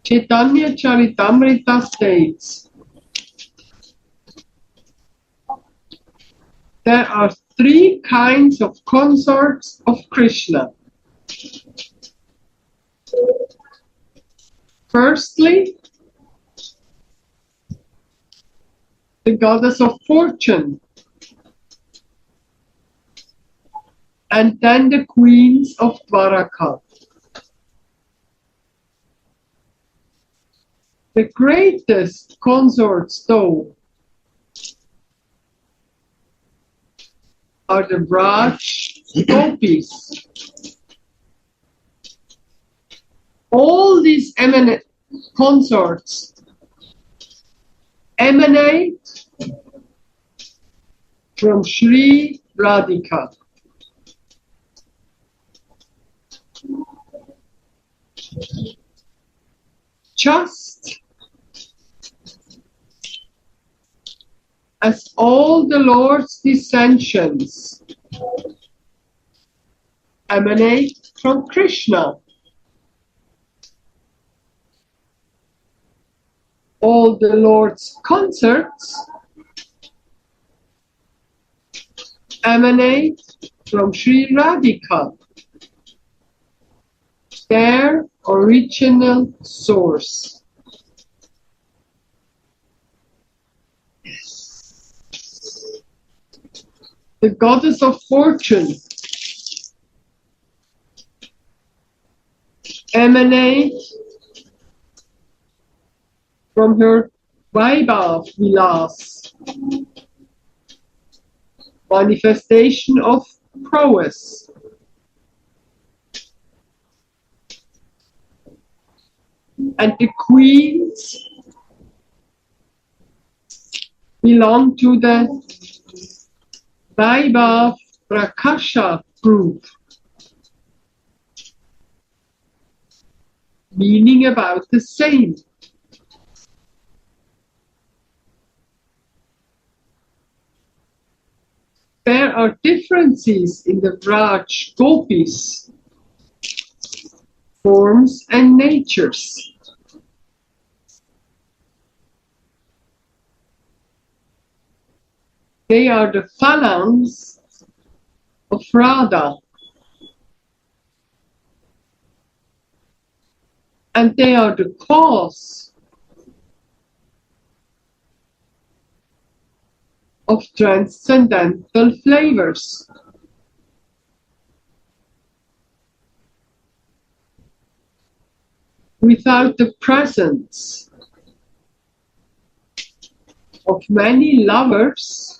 Chaitanya Charitamrita states, there are three kinds of consorts of Krishna. Firstly, the goddess of fortune, and then the queens of Dwaraka. The greatest consorts, though, are the Raj Gopis. All these consorts emanate from Sri Radhika. Just as all the Lord's dissensions emanate from Krishna, all the Lord's concerts emanate from Sri Radhika, their original source. The goddess of fortune emanates from her Vaibhav Vilas, manifestation of prowess. And the queens belong to the Vaibhav Prakasha group, meaning about the same. There are differences in the Raj Gopis, forms and natures. They are the phalanx of Radha. And they are the cause of transcendental flavors. Without the presence of many lovers,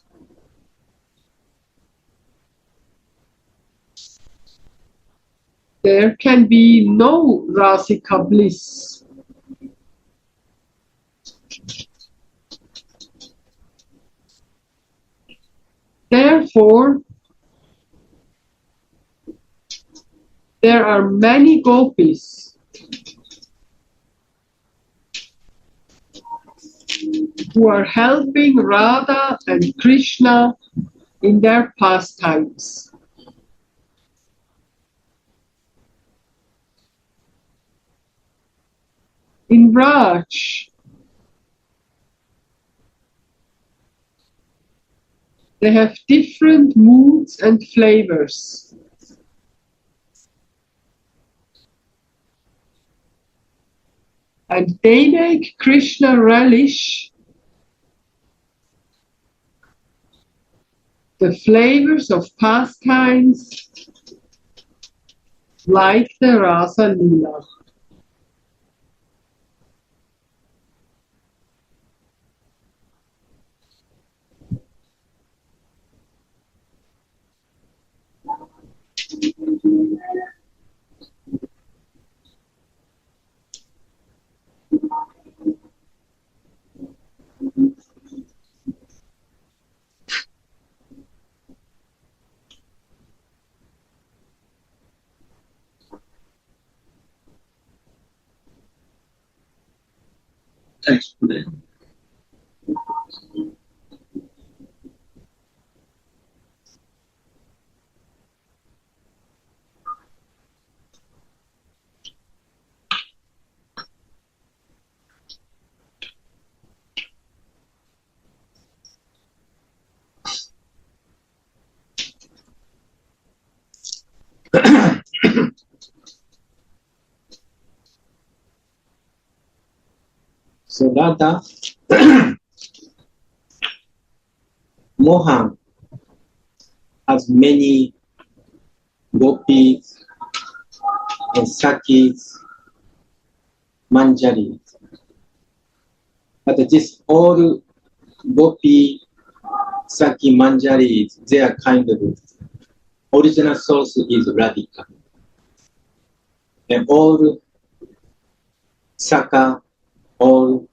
there can be no rasika bliss. Therefore, there are many gopis who are helping Radha and Krishna in their pastimes. In Raj, they have different moods and flavors. And they make Krishna relish the flavors of pastimes like the Rasa Leela. Explain. So Radha, Mohan has many gopis and sakis, manjaris. But this all gopi, saki, manjaris, their kind of original source is Radhika. And all saka, all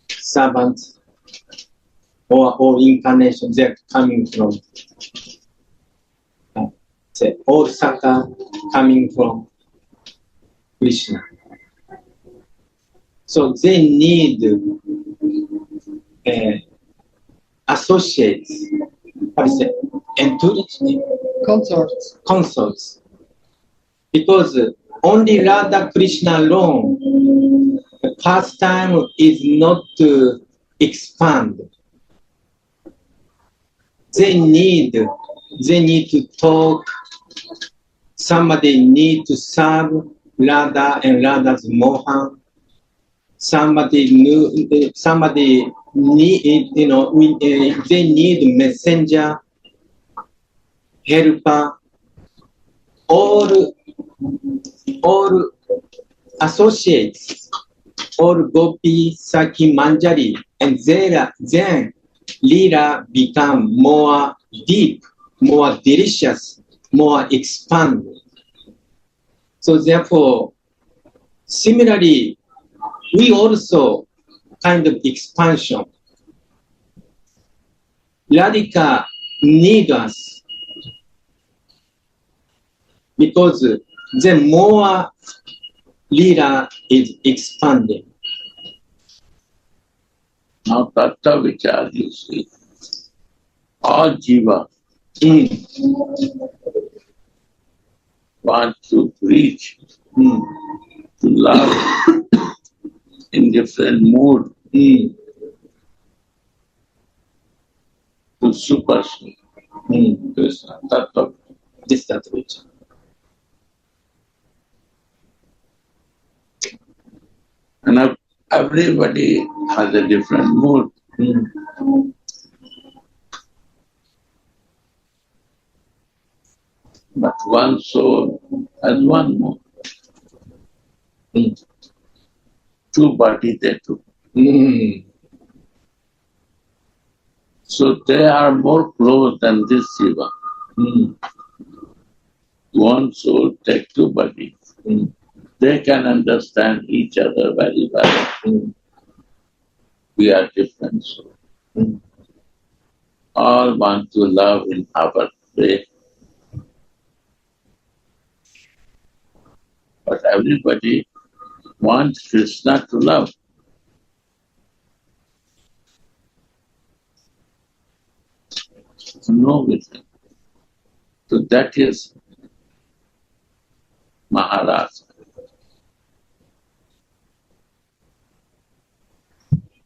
servants, or all incarnations, they're coming from, all saka coming from Krishna. So they need associates, entourage, consorts. Because only Radha Krishna alone, the pastime is not to expand. They need to talk. Somebody need to serve Radha and Radha's Mohan. Somebody need, they need messenger, helper, all associates, all gopi, saki, manjari, and then lila become more deep, more delicious, more expanded. So therefore, similarly, we also kind of expansion. Radhika need us because the more lila is expanding. Now tattva vichar, you see, all jiva want to reach to love in different mood, to to super soul. Krishna, Tattva. This Tattva. And everybody has a different mood. But one soul has one mood. Two bodies they two. So they are more close than this Shiva. One soul take two bodies. They can understand each other very well. We are different souls. All want to love in our way. But everybody wants Krishna to love. To know with him. So that is Maharaj.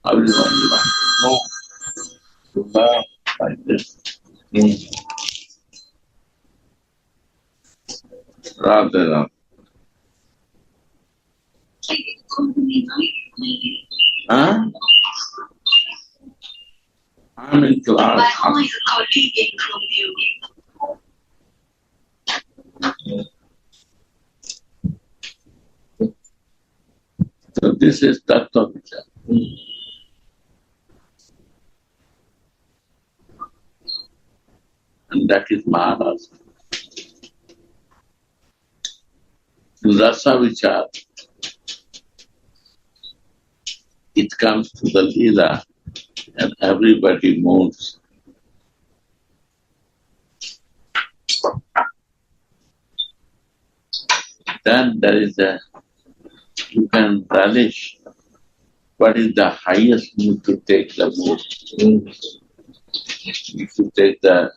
Everyone wants to know, to love like this. Radha. Huh? I'm in class. My eyes are leaving from you. So this is Tattva Vichar. And that is Maharaj. Rasa Vichar, it comes to the Leela and everybody moves. Then there is you can relish what is the highest mood to take the mood. If you take the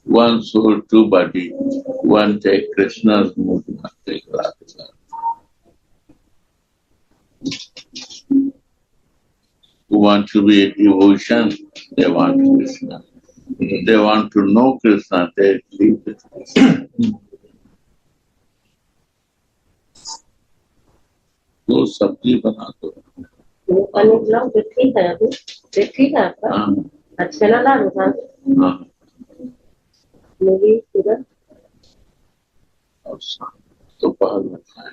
one soul, two body, one take Krishna's mood, one take Radha. Who want to be a devotion, they want Krishna. They want to know Krishna, they leave with Krishna. तो सब्जी बना दो। पनीर लाओ जो ठीक है अभी जो ठीक है आपका अच्छा ना ला हाँ मेरी पूरा और तो बाहर में खाए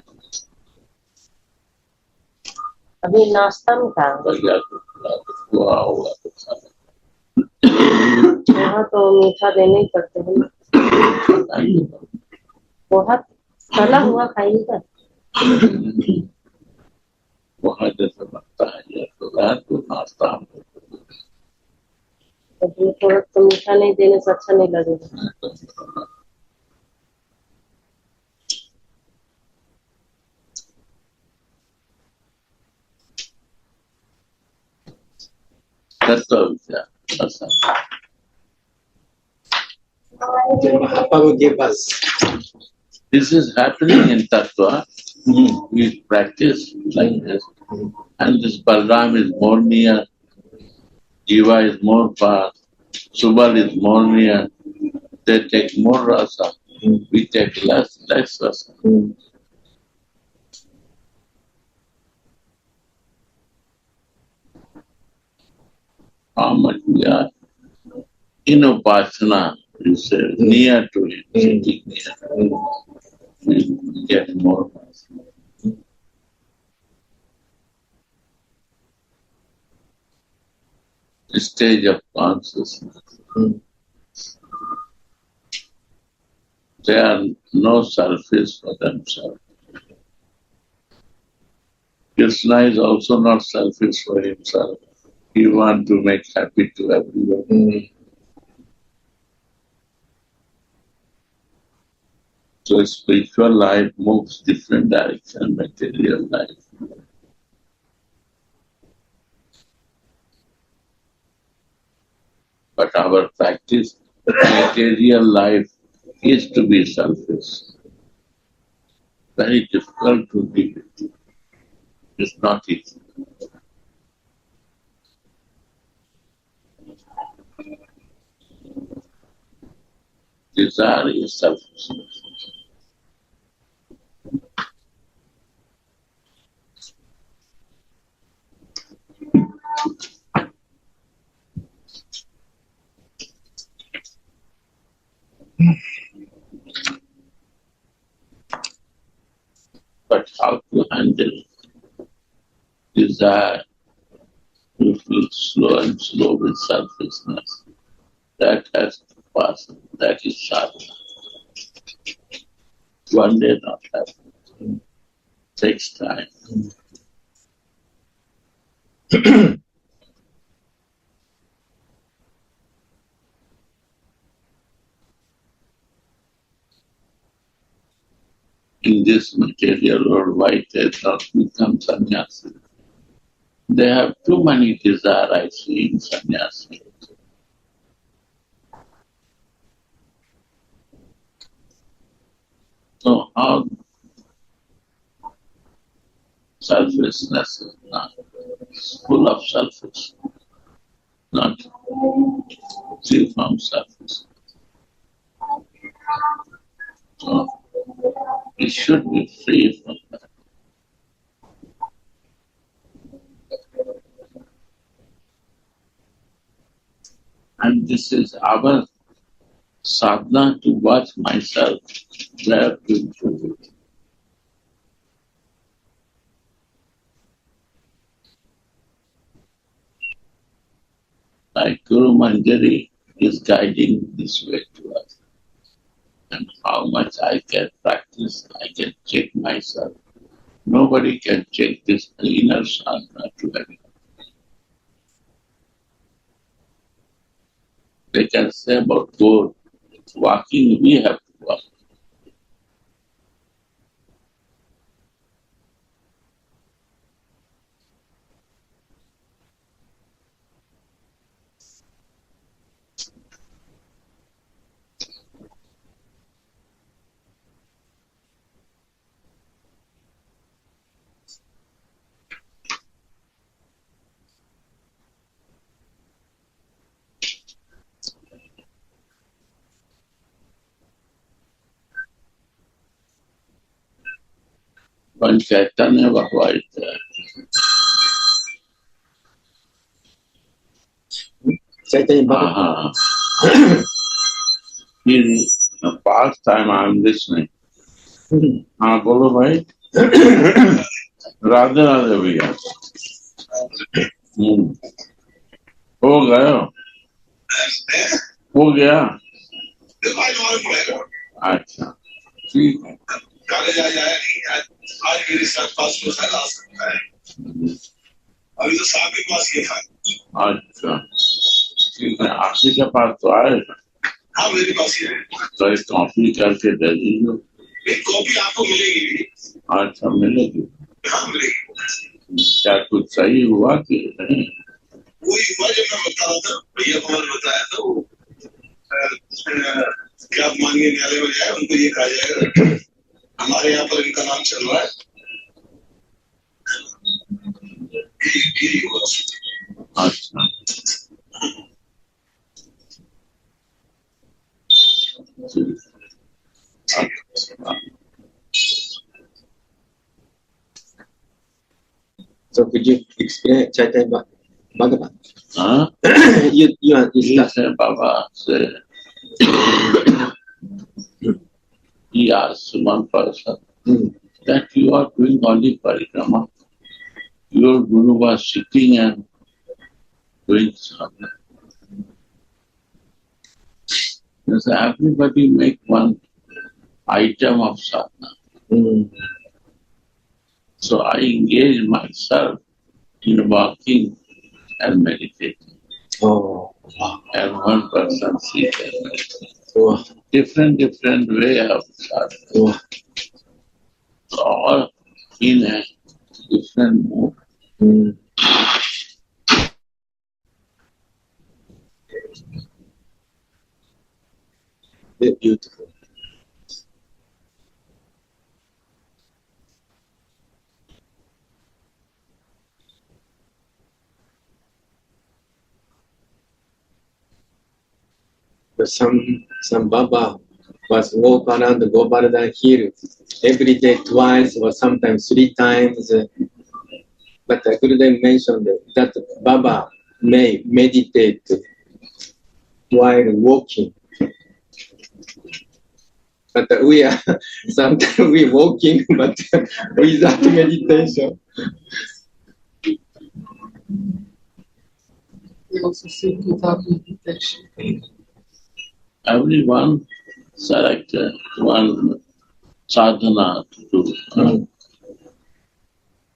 अभी नाश्ता में था वहाँ तो मीठा देने ही पड़ते हैं ना बहुत तला हुआ खाइएगा वहाँ जैसे बनता है ये तो नाश्ता थोड़ा तो मीठा नहीं देने से अच्छा नहीं लगेगा This is happening in Tattva. We practice like this. And this Balram is more near, Jiva is more far, Subal is more near. They take more rasa. We take less rasa. How much we are in Upasana, you say, near to it, sitting near. We get more. The stage of consciousness. They are no selfish for themselves. Krishna is also not selfish for himself. He wants to make happy to everyone. So spiritual life moves different direction, material life. But our practice, material life, is to be selfish. Very difficult to live it. It's not easy. Desire is selfishness. But how to handle desire to feel slow and slow with selfishness? That has to pass. That is sadhana. One day not happen. Takes time. In this material world, why they not become sannyasi? They have too many desires, I see, in sannyasi. So how selfishness is not full of selfishness, not free from selfishness. So it should be free from that. And this is our sadhana to watch myself where to improve it. Like Kusumanjali is guiding this way to us. And how much I can practice, I can check myself. Nobody can check this inner sadhana to anyone. They can say about God, walking, we have to walk. When Chaitanya Bhagavad Chaitanya Bhagavan. in the past time I am listening. हाँ बोलो भाई राधे राधे भैया हो गया हो गया अच्छा ठीक है कॉलेज आज आया नहीं आज मेरे साथ पास में आ सकता है अभी तो साहब के पास ये था अच्छा ठीक है आपके के पास तो आएगा हाँ मेरे पास ही है तो एक कॉपी करके दे दीजिए एक कॉपी आपको मिलेगी अच्छा मिलेगी हाँ मिलेगी क्या कुछ सही हुआ कि नहीं वही हुआ जब मैं बता रहा था भैया को मैंने बताया था वो क्या माननीय न्यायालय में जाए उनको ये कहा जाएगा हमारे यहाँ पर इनका नाम चल रहा है यही हुआ अच्छा So could you explain Chaitanya Bhagavan? हाँ You say Baba say he asked one person that you are doing only parikrama. Your guru was sitting and doing sadhana. Yes, everybody make one item of sadhana. So I engage myself in walking and meditating. Oh, wow. And one person sits and meditates. Wow. Different way of sadhana. Wow. So all in a different mood. Very beautiful. But some Baba was walk around the Govardhan Hill every day twice or sometimes 3 times. But Gurudev mentioned that Baba may meditate while walking. But we are sometimes we walking, but without meditation. We also sit without meditation. Everyone select one sadhana to do.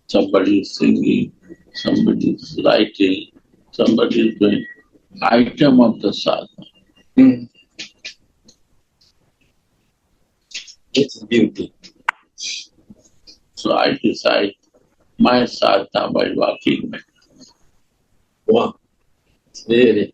Somebody is singing, somebody is writing, somebody is doing item of the sadhana. It's beauty. So I decide my sadhana by walking. Wow. Really.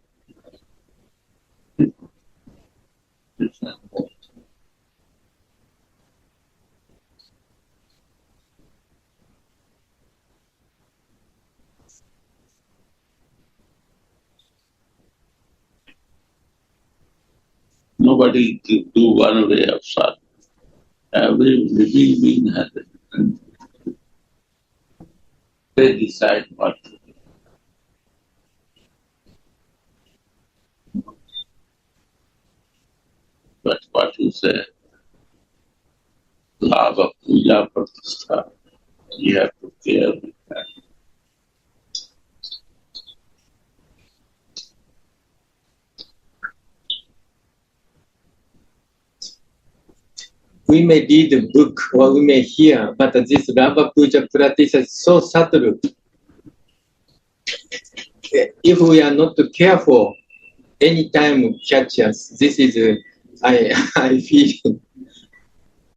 Nobody can do one way of sadhana. Every living being has a different. They decide what to do. But what you say, lava, puja, pratishtha, you have to care with that. We may read a book or we may hear, but this Lava Puja practice is so subtle. If we are not careful, anytime catch us. This is I feel